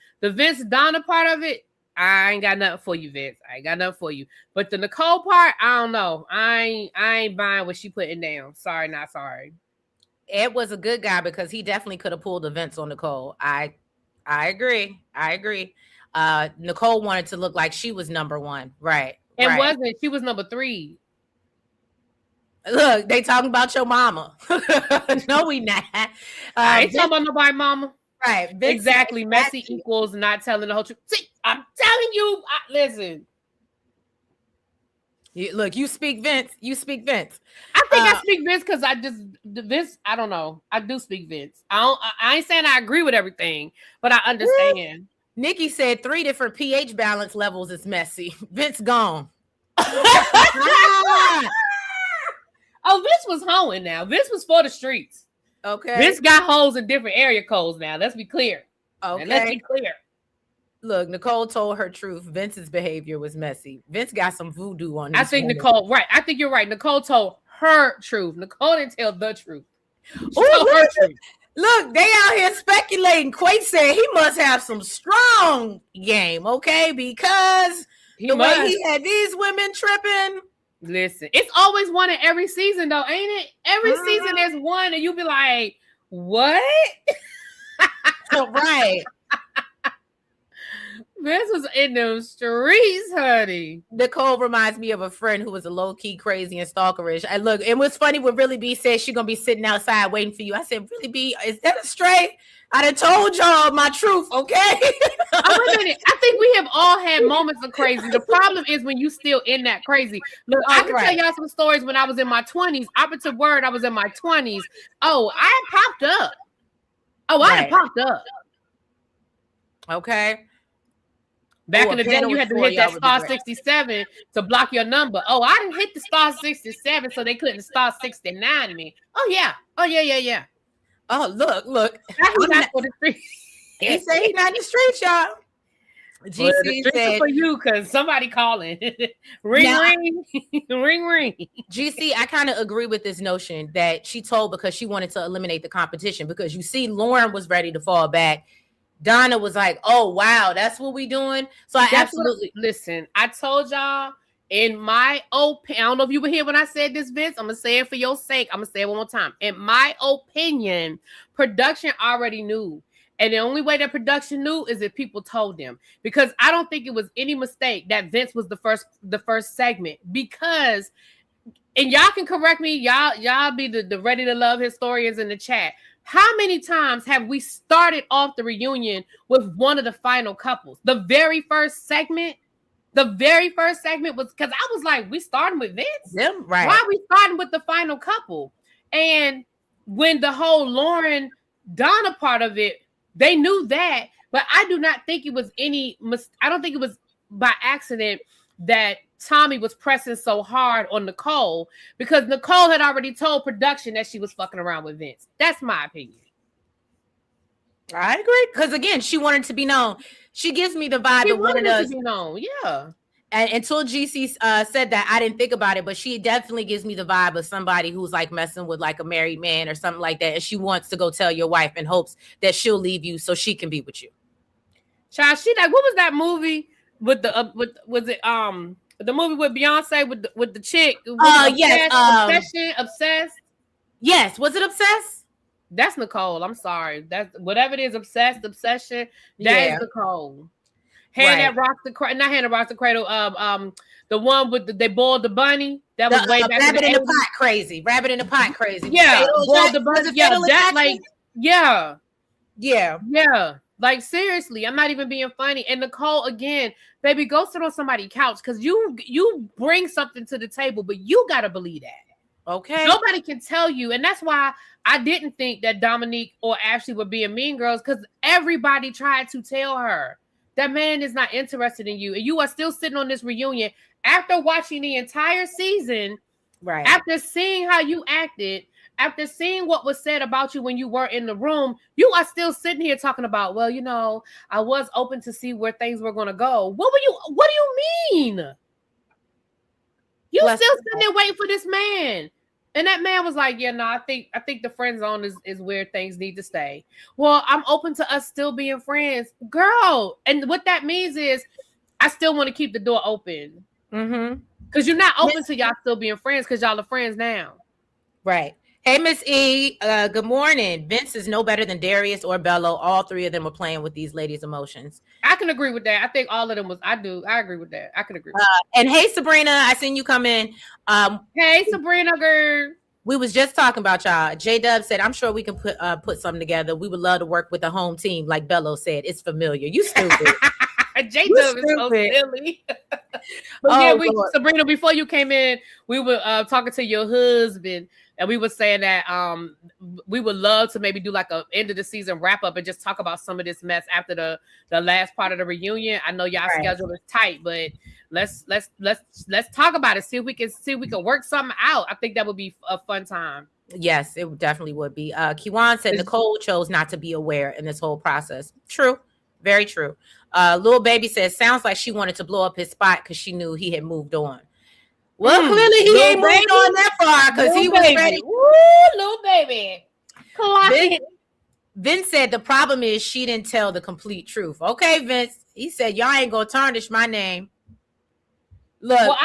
Donna part of it, I ain't got nothing for you, Vince. I ain't got nothing for you. But the Nicole part, I don't know. I ain't buying what she putting down. Sorry, not sorry. Ed was a good guy because he definitely could have pulled the Vince on Nicole. I agree. Nicole wanted to look like she was number one, right? It wasn't. She was number 3. Look, they talking about your mama. No, we not. I ain't talking about nobody mama. Right. Vince exactly. Messy equals not telling the whole truth. See, I'm telling you. Listen. Look, you speak Vince. You speak Vince. I think I speak Vince because Vince. I don't know. I do speak Vince. I ain't saying I agree with everything, but I understand. Nikki said 3 different pH balance levels is messy. Vince gone. Oh, Vince was hoeing now. Vince was for the streets. Okay. Vince got holes in different area codes now. Let's be clear. Okay. And let's be clear. Look, Nicole told her truth. Vince's behavior was messy. Vince got some voodoo on. I think Nicole, right. I think you're right. Nicole told her truth. Nicole didn't tell the truth. She told her truth. Look, they out here speculating. Quay said he must have some strong game, okay? Because way he had these women tripping. Listen, it's always one in every season, though, ain't it? Every season there's one, and you be like, what? Right. Vince was in those streets, honey. Nicole reminds me of a friend who was a low-key crazy and stalkerish. And look, it was funny when Really B said she's gonna be sitting outside waiting for you. I said, Really B, is that a stray? I done told y'all my truth, okay? Oh, wait a minute. I think we have all had moments of crazy. The problem is when you still in that crazy. Look, I can tell y'all some stories when I was in my 20s. Opposite word, I was in my 20s. Oh, I popped up. I popped up. Okay. Back in the day, you had to hit that star 67 to block your number. Oh, I didn't hit the star 67, so they couldn't star 69 me. Oh, yeah. Oh, look. He said he's not in the streets, y'all. GC said for you because somebody calling. ring. GC, I kind of agree with this notion that she told because she wanted to eliminate the competition, because you see Lauren was ready to fall back. Donna was like, oh, wow, that's what we doing. So I absolutely listen. I told y'all in my opinion, I don't know if you were here when I said this, Vince. I'm going to say it for your sake. I'm going to say it one more time. In my opinion, production already knew. And the only way that production knew is if people told them, because I don't think it was any mistake that Vince was the first segment, because, and y'all can correct me. Y'all be the ready to love historians in the chat. How many times have we started off the reunion with one of the final couples? The very first segment was because I was like, we starting with Vince? Them, right. Why are we starting with the final couple? And when the whole Lauren Donna part of it, they knew that, but I do not think it was I don't think it was by accident that Tommy was pressing so hard on Nicole, because Nicole had already told production that she was fucking around with Vince. That's my opinion. I agree, because again, she wanted to be known. She gives me the vibe of one of those. To be known, yeah. And until GC said that, I didn't think about it, but she definitely gives me the vibe of somebody who's like messing with like a married man or something like that, and she wants to go tell your wife in hopes that she'll leave you so she can be with you. Child, she like, what was that movie with the was it the movie with Beyonce with the chick? Yes. Obsessed. Yes. Was it Obsessed? That's Nicole. I'm sorry. That's whatever it is. Obsession. That is Nicole. Not Hand That Rocks the Cradle. The one with they boiled the bunny. That was way back. Rabbit in the pot crazy. Rabbit in the pot crazy. Yeah. Boiled the bunny. Yeah. That like. Yeah. Yeah. Yeah. Like, seriously, I'm not even being funny. And Nicole, again, baby, go sit on somebody's couch, because you bring something to the table, but you got to believe that. Okay. Nobody can tell you. And that's why I didn't think that Dominique or Ashley were being mean girls, because everybody tried to tell her that man is not interested in you. And you are still sitting on this reunion after watching the entire season, right? After seeing how you acted, after seeing what was said about you when you were in the room, you are still sitting here talking about, well, you know, I was open to see where things were going to go. What do you mean? You still sitting there waiting for this man. And that man was like, yeah, no, I think the friend zone is where things need to stay. Well, I'm open to us still being friends. Girl. And what that means is I still want to keep the door open. Mm-hmm. Because you're not open to y'all still being friends because y'all are friends now. Right. Hey, Miss E, good morning. Vince is no better than Darius or Bello. All three of them were playing with these ladies' emotions. I can agree with that. I think all of them was. I agree with that. I can agree. And hey, Sabrina, I seen you come in. Hey, Sabrina, girl. We was just talking about y'all. J-Dub said, I'm sure we can put something together. We would love to work with the home team. Like Bello said, it's familiar. You stupid. J-Dub is so silly. But Sabrina, before you came in, we were talking to your husband, and we were saying that we would love to maybe do like a end of the season wrap up and just talk about some of this mess after the last part of the reunion. I know y'all schedule is tight, but let's talk about it. See if we can work something out. I think that would be a fun time. Yes, it definitely would be. Kiwan said Nicole chose not to be aware in this whole process. True. Very true. Little Baby says, sounds like she wanted to blow up his spot because she knew he had moved on. Well, clearly he ain't moved on that far because he was ready. Woo, little baby. Vince said the problem is she didn't tell the complete truth. Okay, Vince. He said, y'all ain't gonna tarnish my name. Look, well,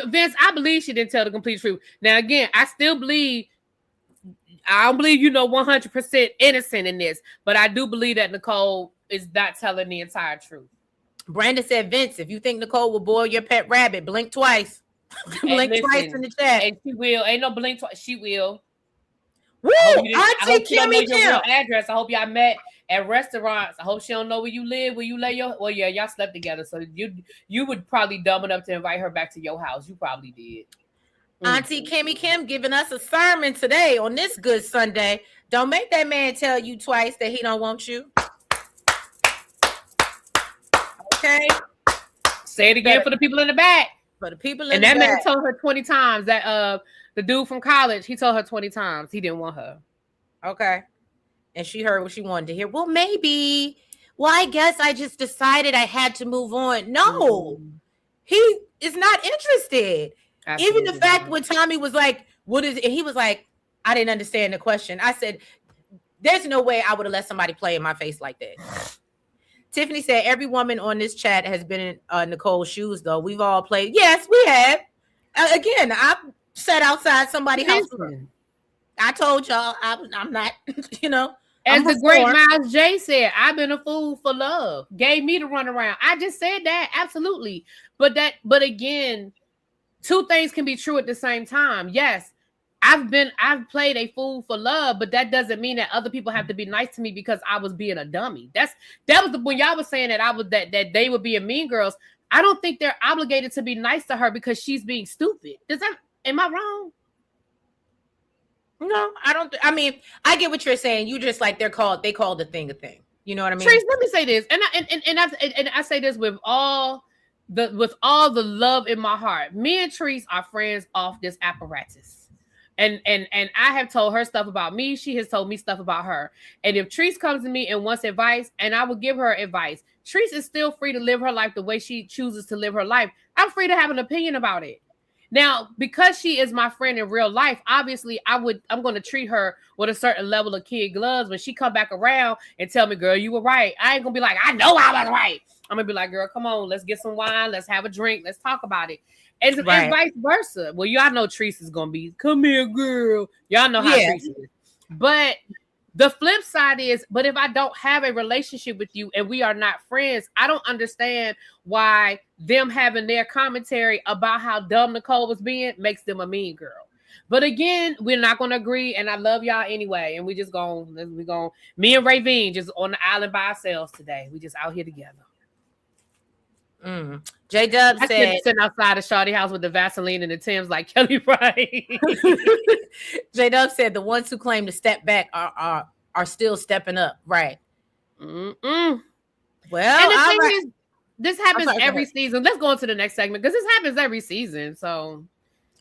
Vince, I believe she didn't tell the complete truth. Now, again, I don't believe 100% innocent in this, but I do believe that Nicole is not telling the entire truth. Brandon said, Vince, if you think Nicole will boil your pet rabbit, blink twice. Blink twice in the chat. And she will. Ain't no blink twice. She will. Woo! Auntie Kimmy Kim. Your address. I hope y'all met at restaurants. I hope she don't know where you live, where you lay your. Well, yeah, y'all slept together, so you would probably dumb enough to invite her back to your house. You probably did. Auntie Kimmy Kim giving us a sermon today on this good Sunday. Don't make that man tell you twice that he don't want you. Okay. Say it again for the people in the back. For the people in the back. And that man told her 20 times that the dude from college, he told her 20 times he didn't want her. Okay. And she heard what she wanted to hear. Well, maybe. Well, I guess I just decided I had to move on. No. He is not interested. Absolutely. Even the fact when Tommy was like, what is it? And he was like, I didn't understand the question. I said, there's no way I would have let somebody play in my face like that. Tiffany said, every woman on this chat has been in Nicole's shoes, though. We've all played. Yes, we have. Again, I sat outside somebody's house. I told y'all I'm not, As the great Miles J said, I've been a fool for love. Gave me the run around. I just said that. Absolutely. But again, two things can be true at the same time. Yes, I've played a fool for love, but that doesn't mean that other people have to be nice to me because I was being a dummy. That was when y'all was saying that they were being mean girls. I don't think they're obligated to be nice to her because she's being stupid. Am I wrong? No, I don't. I mean, I get what you're saying. You just like they called a thing a thing. You know what I mean? Trace, let me say this, and I say this with all the love in my heart. Me and Trace are friends off this apparatus. And I have told her stuff about me. She has told me stuff about her. And if Treese comes to me and wants advice, and I will give her advice, Treese is still free to live her life the way she chooses to live her life. I'm free to have an opinion about it. Now, because she is my friend in real life, obviously I'm going to treat her with a certain level of kid gloves. When she come back around and tell me, girl, you were right, I ain't going to be like, I know I was right. I'm going to be like, girl, come on, let's get some wine. Let's have a drink. Let's talk about it. And vice versa. Well, y'all know Treese is going to be, come here, girl. Y'all know how Treese is. But the flip side is, but if I don't have a relationship with you and we are not friends, I don't understand why them having their commentary about how dumb Nicole was being makes them a mean girl. But again, we're not going to agree, and I love y'all anyway. And we me and Ravine just on the island by ourselves today. We just out here together. J-Dub said, sitting outside of Shawty house with the Vaseline and the Timbs like Kelly Wright. J-Dub said the ones who claim to step back are still stepping up. Right. Well, and the thing is, this happens every season. season. Let's go on to the next segment because this happens every season. So,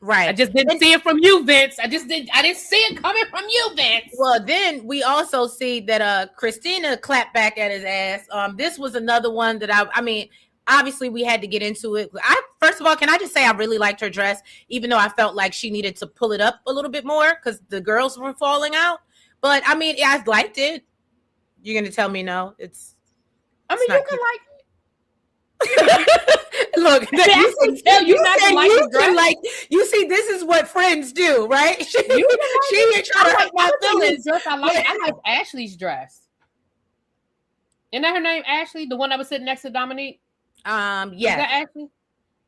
right. I just didn't see it from you, Vince. I didn't see it coming from you, Vince. Well, then we also see that Christina clapped back at his ass. This was another one that I mean, obviously we had to get into it. First of all, can I just say I really liked her dress, even though I felt like she needed to pull it up a little bit more because the girls were falling out. But I mean, I liked it. You're gonna tell me no? You can like it. Look, you see, this is what friends do, right? She ain't trying to hurt my feelings. I like Ashley's dress. Isn't that her name, Ashley? The one that was sitting next to Dominique? Yes. Is that Ashley?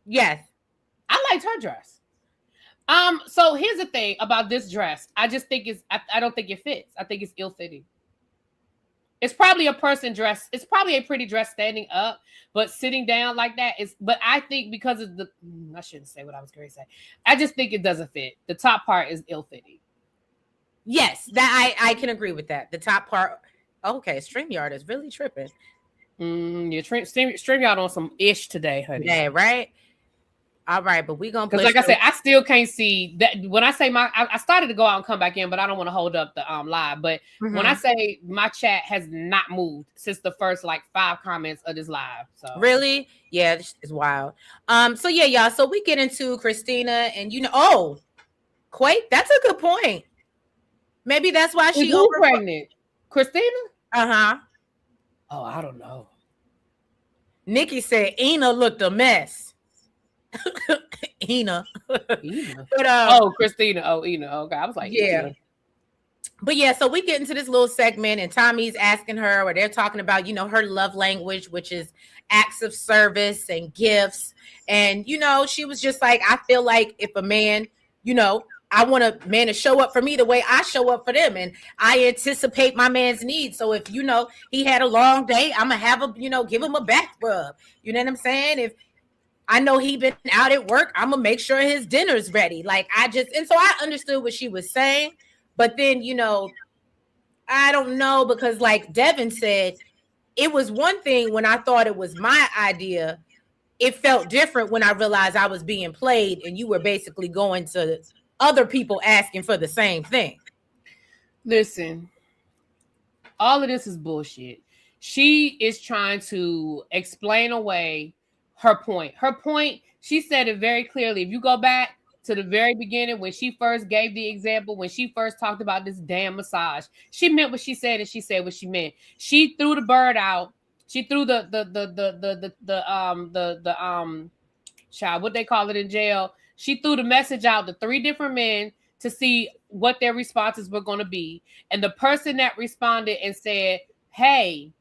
Yes. I liked her dress. So here's the thing about this dress. I just think I don't think it fits. I think it's ill-fitting. It's probably a person dress. It's probably a pretty dress standing up, but sitting down like that is. But I think because of I shouldn't say what I was going to say. I just think it doesn't fit. The top part is ill-fitting. Yes, that I can agree with that. The top part. Okay, StreamYard is really tripping. StreamYard on some ish today, honey. Yeah, right. All right, but we gonna because, like I said, I still can't see that. When I say I started to go out and come back in, but I don't want to hold up the live. But when I say my chat has not moved since the first 5 comments of this live, so really, yeah, this is wild. So yeah, y'all. So we get into Christina, and Quake. That's a good point. Maybe that's why she pregnant. Christina. Oh, I don't know. Nikki said Ina looked a mess. Ina. But, Christina. Oh, Ina. Okay, I was like, yeah. Ina. But yeah, so we get into this little segment, and Tommy's asking her, or they're talking about, her love language, which is acts of service and gifts. And she was just like, I feel like if a man, I want a man to show up for me the way I show up for them. And I anticipate my man's needs. So if, he had a long day, I'm going to have give him a back rub. You know what I'm saying? If I know he been out at work, I'm going to make sure his dinner's ready. And so I understood what she was saying. But then, I don't know, because like Devin said, it was one thing when I thought it was my idea. It felt different when I realized I was being played and you were basically going to other people asking for the same thing. Listen, all of this is bullshit. She is trying to explain away her point. Her point, she said it very clearly. If you go back to the very beginning, when she first gave the example, when she first talked about this damn massage, she meant what she said and she said what she meant. She threw the bird out. She threw the child, what they call it in jail. She threw the message out to 3 different men to see what their responses were going to be. And the person that responded and said, hey,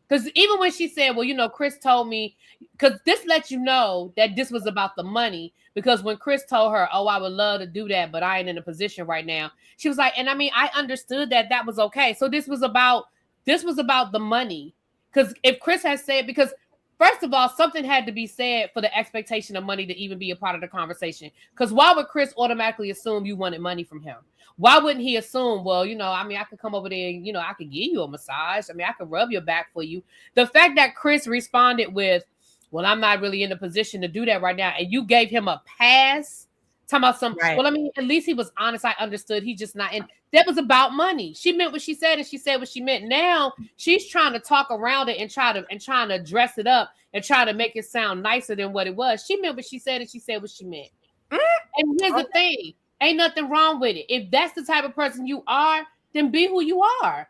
because even when she said, well, Chris told me, because this lets you know that this was about the money. Because when Chris told her, oh, I would love to do that, but I ain't in a position right now. She was like, and I mean, I understood that was okay. So this was about the money. Because if Chris has said, because first of all, something had to be said for the expectation of money to even be a part of the conversation. Because why would Chris automatically assume you wanted money from him? Why wouldn't he assume, well, I could come over there and, I could give you a massage. I could rub your back for you. The fact that Chris responded with, well, I'm not really in a position to do that right now. And you gave him a pass. Talking about some, right. Well, I mean, at least he was honest. I understood. He's just not in. That was about money. She meant what she said, and she said what she meant. Now she's trying to talk around it and trying to dress it up and try to make it sound nicer than what it was. She meant what she said, and she said what she meant. And here's the thing: ain't nothing wrong with it. If that's the type of person you are, then be who you are.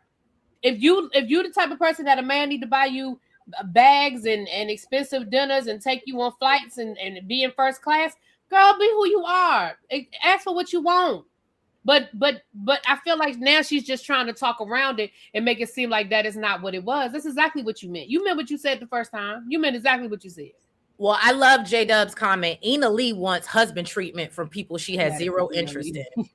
If you the type of person that a man need to buy you bags and expensive dinners and take you on flights and be in first class. Girl, be who you are. Ask for what you want. But I feel like now she's just trying to talk around it and make it seem like that is not what it was. That's exactly what you meant. You meant what you said the first time. You meant exactly what you said. Well, I love J-Dub's comment. Ina Lee wants husband treatment from people she has zero interest in.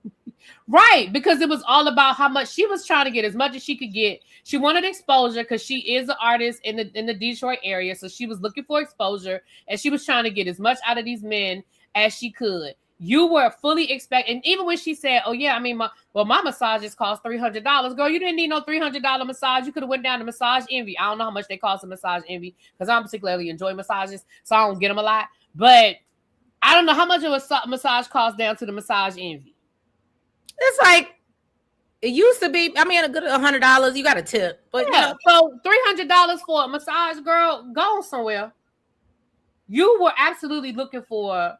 Right, because it was all about how much she was trying to get, as much as she could get. She wanted exposure because she is an artist in the Detroit area. So she was looking for exposure and she was trying to get as much out of these men as she could. You were fully expecting, even when she said, "Oh yeah, I mean, my massages cost $300." Girl, you didn't need no $300 massage. You could have went down to Massage Envy. I don't know how much they cost a Massage Envy because I don't particularly enjoy massages, so I don't get them a lot. But I don't know how much of a massage costs down to the Massage Envy. It's like it used to be. I mean, a good $100. You got a tip, but yeah. So $300 for a massage, girl, go somewhere. You were absolutely looking for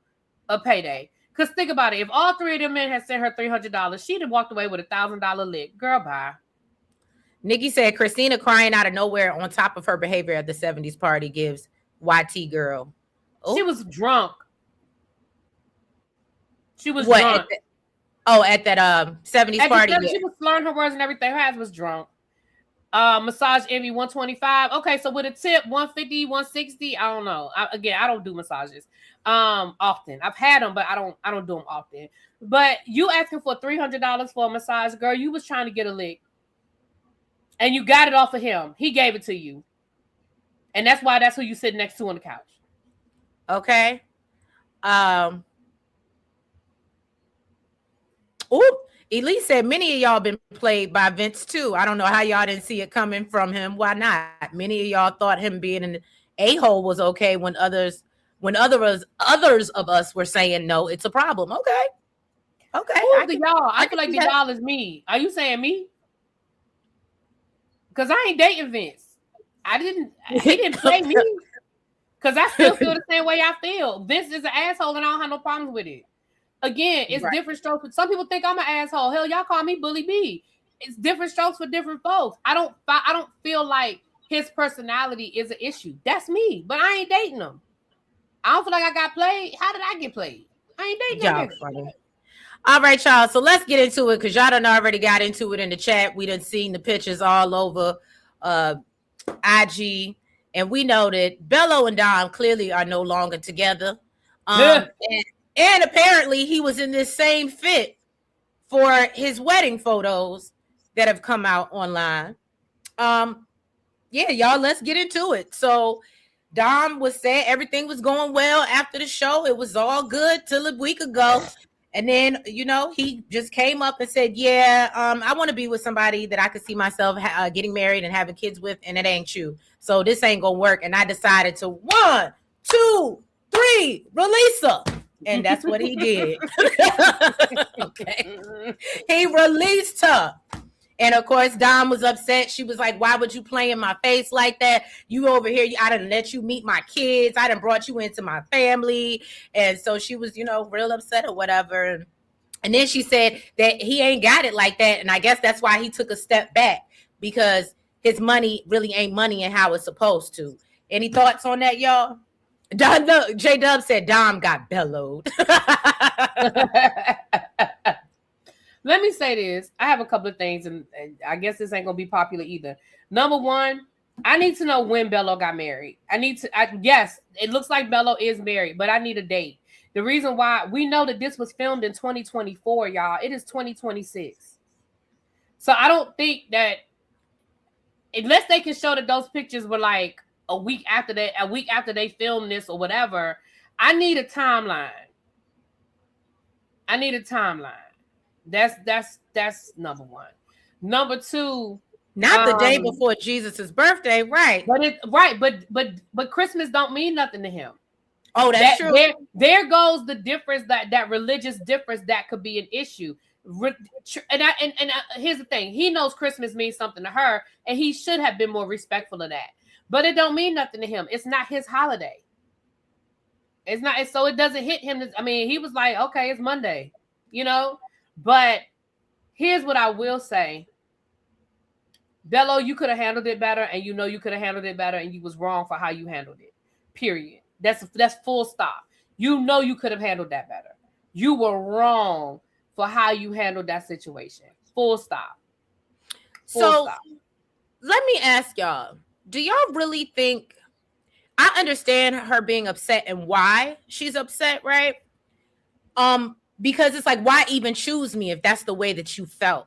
a payday. Because think about it. If all three of them men had sent her $300, she'd have walked away with $1,000 lick. Girl, bye. Nikki said, Christina crying out of nowhere on top of her behavior at the 70s party gives YT girl. Oh. She was drunk. She was what, drunk. At that 70s party. She was slurring her words and everything. Her ass was drunk. Massage Envy 125. Okay, so with a tip 150, 160. I don't know. I don't do massages often. I've had them, but I don't do them often. But you asking for $300 for a massage, girl, you was trying to get a lick. And you got it off of him. He gave it to you. And that's who you sit next to on the couch. Okay. Elise said many of y'all been played by Vince too. I don't know how y'all didn't see it coming from him. Why not? Many of y'all thought him being an a-hole was okay when others of us were saying no, it's a problem. Okay. Who's the y'all? I feel like the y'all is me. Are you saying me? Because I ain't dating Vince. He didn't play me. Because I still feel the same way I feel. Vince is an asshole and I don't have no problems with it. Again, it's different strokes. Some people think I'm an asshole. Hell, y'all call me Bully B. It's different strokes for different folks. I don't feel like his personality is an issue. That's me, but I ain't dating him. I don't feel like I got played. How did I get played? I ain't dating him. Funny. All right, y'all. So let's get into it because y'all done already got into it in the chat. We done seen the pictures all over IG, and we know that Bello and Dom clearly are no longer together. And apparently he was in this same fit for his wedding photos that have come out online. Yeah, y'all, let's get into it. So Dom was saying everything was going well after the show. It was all good till a week ago. And then, he just came up and said, yeah, I want to be with somebody that I could see myself getting married and having kids with, and it ain't you. So this ain't going to work. And I decided to 1, 2, 3, release her. And that's what he did. Okay. He released her. And of course, Dom was upset. She was like, why would you play in my face like that? You over here, I didn't let you meet my kids. I done brought you into my family. And so she was, real upset or whatever. And then she said that he ain't got it like that. And I guess that's why he took a step back, because his money really ain't money and how it's supposed to. Any thoughts on that, y'all? J-Dub said Dom got bellowed. Let me say this. I have a couple of things, and I guess this ain't going to be popular either. Number one, I need to know when Bello got married. Yes, it looks like Bello is married, but I need a date. The reason why, we know that this was filmed in 2024, y'all. It is 2026. So I don't think that, unless they can show that those pictures were like a week after they filmed this or whatever, I need a timeline. That's number one. Number two, not the day before Jesus's birthday, right? But Christmas don't mean nothing to him. Oh, that's true. There goes the difference, that religious difference that could be an issue. And here's the thing: he knows Christmas means something to her, and he should have been more respectful of that. But it don't mean nothing to him. It's not his holiday. It's not, so it doesn't hit him. He was like, okay, it's Monday, But here's what I will say. Bello, you could have handled it better, and you could have handled it better, and you was wrong for how you handled it. Period. That's full stop. You could have handled that better. You were wrong for how you handled that situation. Full stop. Let me ask y'all, do y'all really think, I understand her being upset and why she's upset, right? Because it's like, why even choose me if that's the way that you felt?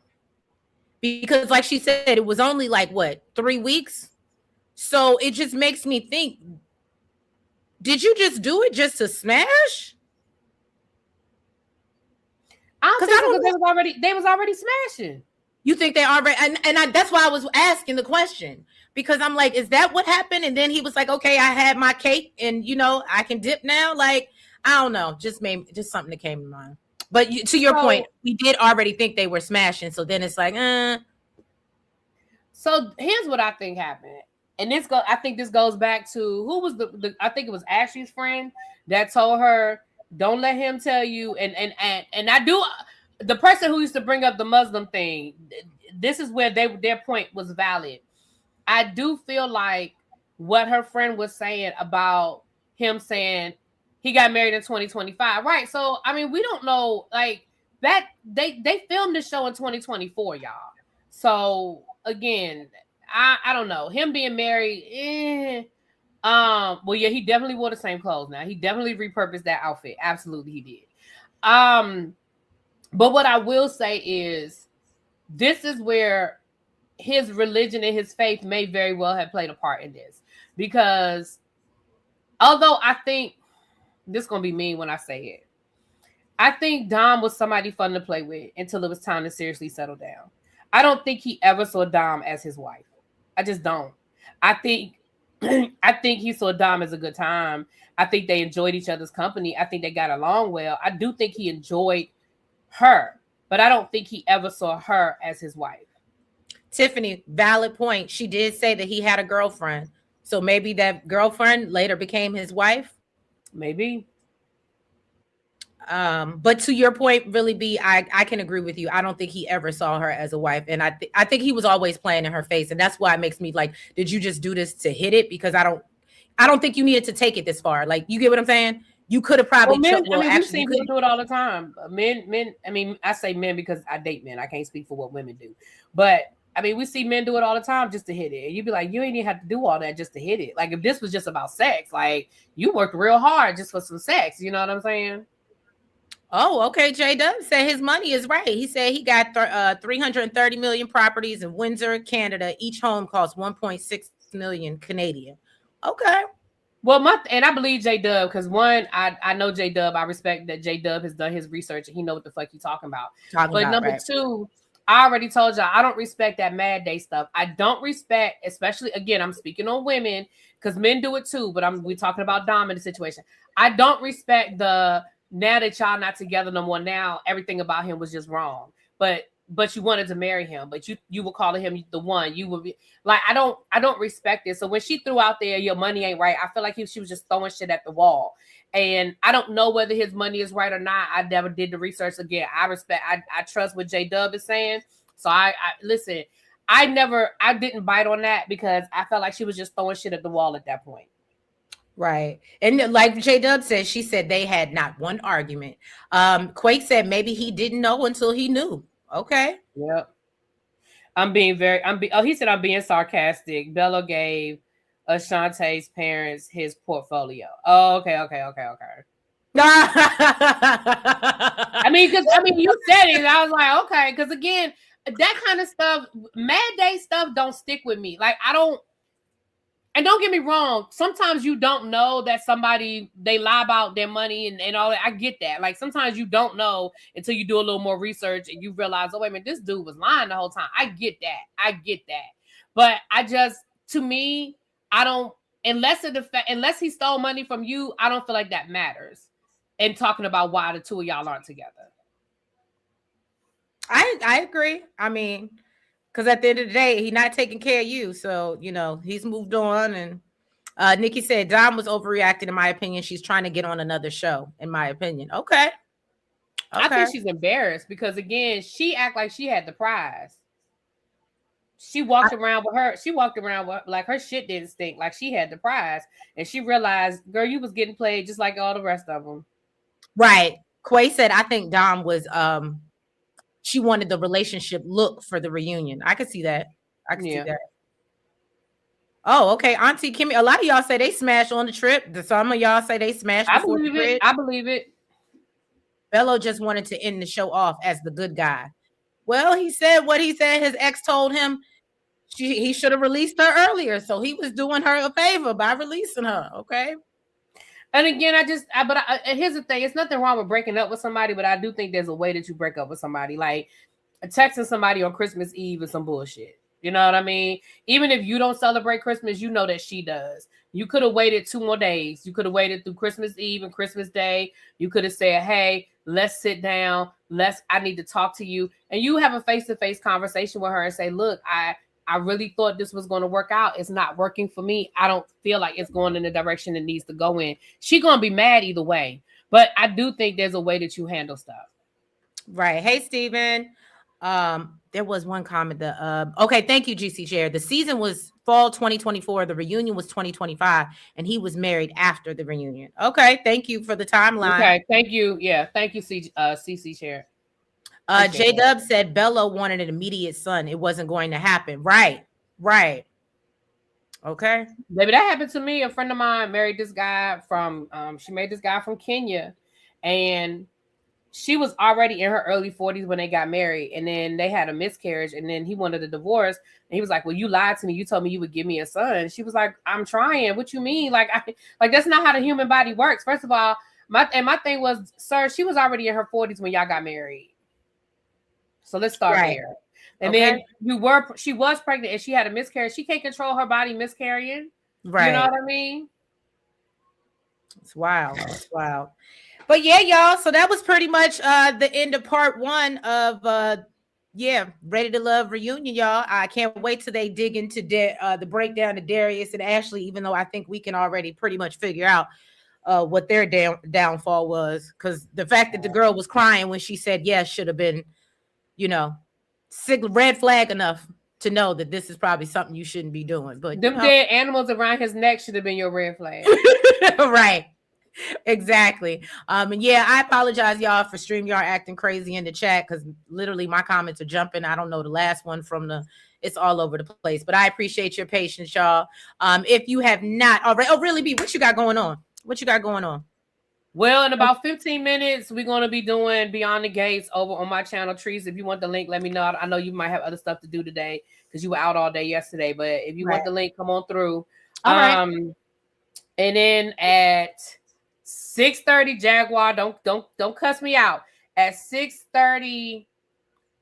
Because like she said, it was only like, 3 weeks? So it just makes me think, did you just do it just to smash? I don't think so, because they was already smashing. You think they already? And that's why I was asking the question, because I'm like, is that what happened? And then he was like, okay, I had my cake, and I can dip now. Like, I don't know, just something that came to mind. But to your point, we did already think they were smashing, so then it's like, So here's what I think happened, and I think this goes back to who was I think it was Ashley's friend that told her, don't let him tell you, and I do. The person who used to bring up the Muslim thing, this is where their point was valid. I do feel like what her friend was saying about him saying he got married in 2025, right? So I mean, we don't know, like, that they filmed the show in 2024, y'all. So again, I don't know, him being married. Well, yeah, he definitely wore the same clothes. Now he definitely repurposed that outfit. Absolutely, he did. But what I will say is, this is where his religion and his faith may very well have played a part in this, because although I think this is gonna be mean when I say it, I think Dom was somebody fun to play with until it was time to seriously settle down. I don't think he ever saw Dom as his wife. I just don't. I think he saw Dom as a good time. I think they enjoyed each other's company. I think they got along well. I do think he enjoyed her, but I don't think he ever saw her as his wife. Tiffany, valid point. She did say that he had a girlfriend, so maybe that girlfriend later became his wife. Maybe. But to your point, really, B, I can agree with you. I don't think he ever saw her as a wife, and I think he was always playing in her face, and that's why it makes me like, did you just do this to hit it? Because I don't think you needed to take it this far. Like, you get what I'm saying? You could have probably. We've seen people do it all the time. Men. I mean, I say men because I date men. I can't speak for what women do, but I mean, we see men do it all the time just to hit it. And you'd be like, you ain't even have to do all that just to hit it. Like, if this was just about sex, like, you worked real hard just for some sex. You know what I'm saying? Oh, okay. J-Dub said his money is right. He said he got 330 million properties in Windsor, Canada. Each home costs 1.6 million Canadian. Okay. Well, and I believe J-Dub, because one, I know J-Dub. I respect that J-Dub has done his research and he know what the fuck he's talking about. Number two, I already told y'all, I don't respect that Mad Day stuff. I don't respect, especially, again, I'm speaking on women, because men do it too, but we're talking about Dom in the situation. I don't respect now that y'all not together no more, now everything about him was just wrong. But you wanted to marry him, but you were calling him the one. You would be like, I don't respect it. So when she threw out there, your money ain't right, I feel like she was just throwing shit at the wall. And I don't know whether his money is right or not. I never did the research. Again, I trust what J-Dub is saying. So I listen, I didn't bite on that because I felt like she was just throwing shit at the wall at that point. Right. And like J-Dub said, she said they had not one argument. Quake said maybe he didn't know until he knew. Okay. Yep. He said I'm being sarcastic. Bello gave Ashante's parents his portfolio. Oh, okay. I mean, you said it, and I was like, okay, because again, that kind of stuff, Mad Day stuff, don't stick with me. Like, I don't. And don't get me wrong, sometimes you don't know that somebody, they lie about their money and all that. I get that. Like, sometimes you don't know until you do a little more research and you realize, oh, wait a minute, this dude was lying the whole time. I get that. But to me, I don't, unless he stole money from you, I don't feel like that matters. And talking about why the two of y'all aren't together. I agree. I mean, because at the end of the day, he's not taking care of you. So, he's moved on. And Nikki said, Dom was overreacting, in my opinion. She's trying to get on another show, in my opinion. Okay. I think she's embarrassed because, again, she act like she had the prize. She walked around with like her shit didn't stink, like she had the prize. And she realized, girl, you was getting played just like all the rest of them. Right. Quay said, I think Dom was... she wanted the relationship look for the reunion. I could see that. See that. Oh, okay. Auntie Kimmy, a lot of y'all say they smashed on the trip. Some of y'all say they smashed. I believe it. Bello just wanted to end the show off as the good guy. Well, he said what he said. His ex told him he should have released her earlier. So he was doing her a favor by releasing her. Okay. And again, here's the thing: it's nothing wrong with breaking up with somebody, but I do think there's a way that you break up with somebody. Like texting somebody on Christmas Eve is some bullshit. You know what I mean? Even if you don't celebrate Christmas, you know that she does. You could have waited 2 more days. You could have waited through Christmas Eve and Christmas Day. You could have said, "Hey, let's sit down. I need to talk to you," and you have a face-to-face conversation with her and say, "Look, I really thought this was going to work out. It's not working for me. I don't feel like it's going in the direction it needs to go in." She's going to be mad either way. But I do think there's a way that you handle stuff. Right. Hey, Steven. There was one comment that, okay. Thank you, GC Chair. The season was fall 2024. The reunion was 2025 and he was married after the reunion. Okay. Thank you for the timeline. Okay. Thank you. Yeah. Thank you, CC Chair. J-Dub said Bella wanted an immediate son. It wasn't going to happen. Right. Okay. Maybe that happened to me. A friend of mine married this guy from Kenya, and she was already in her early 40s when they got married, and then they had a miscarriage, and then he wanted a divorce, and he was like, "Well, you lied to me. You told me you would give me a son." She was like, "I'm trying. What you mean? Like that's not how the human body works." First of all, my thing was, sir, she was already in her 40s when y'all got married. So let's start there. And then she was pregnant and she had a miscarriage. She can't control her body miscarrying. Right. You know what I mean? It's wild. But yeah, y'all. So that was pretty much the end of part 1 of Ready to Love reunion, y'all. I can't wait till they dig into the breakdown of Darius and Ashley, even though I think we can already pretty much figure out what their downfall was. Because the fact that the girl was crying when she said yes should have been, red flag enough to know that this is probably something you shouldn't be doing. But them dead animals around his neck should have been your red flag. Right. Exactly. And yeah, I apologize, y'all, for StreamYard acting crazy in the chat because literally my comments are jumping. I don't know the last one it's all over the place. But I appreciate your patience, y'all. If you have not already, Really B, what you got going on? Well, in about 15 minutes, we're going to be doing Beyond the Gates over on my channel, Trees. If you want the link, let me know. I know you might have other stuff to do today because you were out all day yesterday. But if you want the link, come on through. All right. And then at 6:30, Jaguar, don't cuss me out. At 6:30,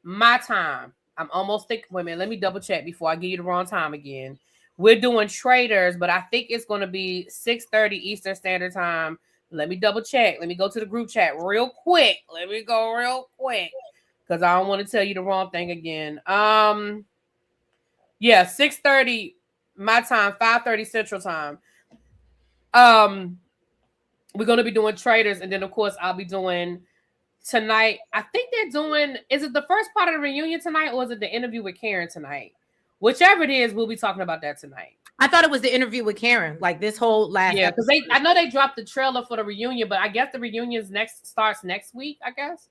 my time. I'm almost thinking. Wait a minute, let me double check before I give you the wrong time again. We're doing Traders, but I think it's going to be 6:30 Eastern Standard Time. Let me double check. Let me go to the group chat real quick. Because I don't want to tell you the wrong thing again. 6:30 my time, 5:30 Central Time. We're going to be doing Traders, and then of course I'll be doing tonight. I think they're doing, is it the first part of the reunion tonight, or is it the interview with Karen tonight? Whichever it is, we'll be talking about that tonight. I thought it was the interview with Karen, like this whole last. Yeah, because I know they dropped the trailer for the reunion, but I guess the reunion starts next week. I guess.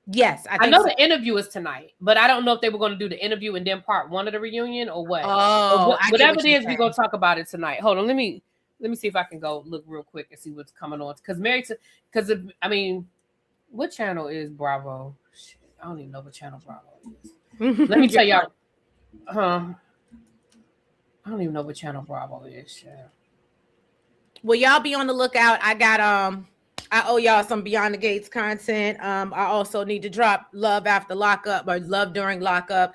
Yes, I know the interview is tonight, but I don't know if they were going to do the interview and then part 1 of the reunion or what. Oh, whatever it is, we're going to talk about it tonight. Hold on, let me see if I can go look real quick and see what's coming on. What channel is Bravo? Shit, I don't even know what channel Bravo is. Let me tell y'all. I don't even know what channel Bravo is. Yeah. Well, y'all be on the lookout. I owe y'all some Beyond the Gates content. I also need to drop Love After Lockup or Love During Lockup.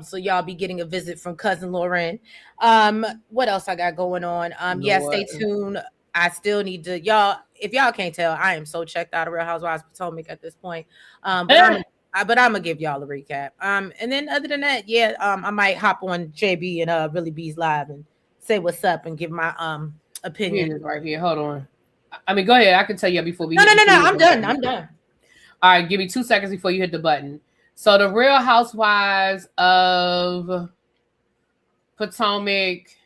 So y'all be getting a visit from Cousin Lauren. What else I got going on? Stay tuned. I still need to, y'all, if y'all can't tell, I am so checked out of Real Housewives of Potomac at this point. But I'm gonna give y'all a recap. And then other than that, I might hop on JB and Really B's live and say what's up and give my opinion. Here it is right here. Hold on. Go ahead. I can tell you before we. No. I'm done. All right, give me 2 seconds before you hit the button. So the Real Housewives of Potomac.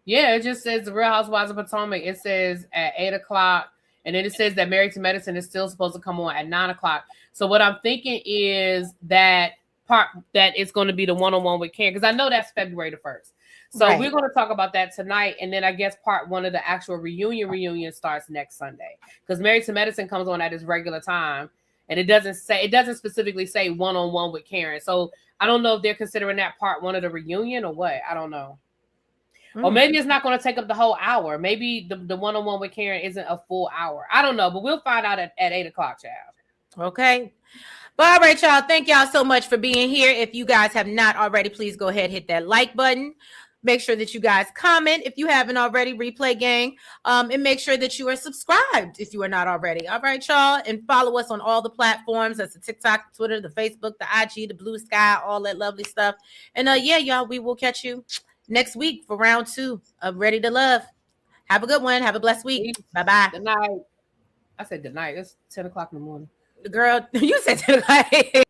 Yeah, it just says the Real Housewives of Potomac. It says at 8:00. And then it says that Married to Medicine is still supposed to come on at 9:00. So what I'm thinking is that it's going to be the one-on-one with Karen, because I know that's February the 1st. So We're going to talk about that tonight. And then I guess part 1 of the actual reunion starts next Sunday, because Married to Medicine comes on at its regular time. And it doesn't specifically say one-on-one with Karen. So I don't know if they're considering that part 1 of the reunion or what. I don't know. Or maybe it's not going to take up the whole hour. Maybe the one-on-one with Karen isn't a full hour. I don't know, but we'll find out at 8 o'clock, child. Okay. But all right, y'all. Thank y'all so much for being here. If you guys have not already, please go ahead, hit that like button. Make sure that you guys comment if you haven't already, Replay Gang. And make sure that you are subscribed if you are not already. All right, y'all. And follow us on all the platforms. That's the TikTok, Twitter, the Facebook, the IG, the Blue Sky, all that lovely stuff. And yeah, y'all, we will catch you next week for round 2 of Ready to Love. Have a good one. Have a blessed week. Bye-bye. Good night. I said good night. It's 10 o'clock in the morning. Girl, you said 10 o'clock.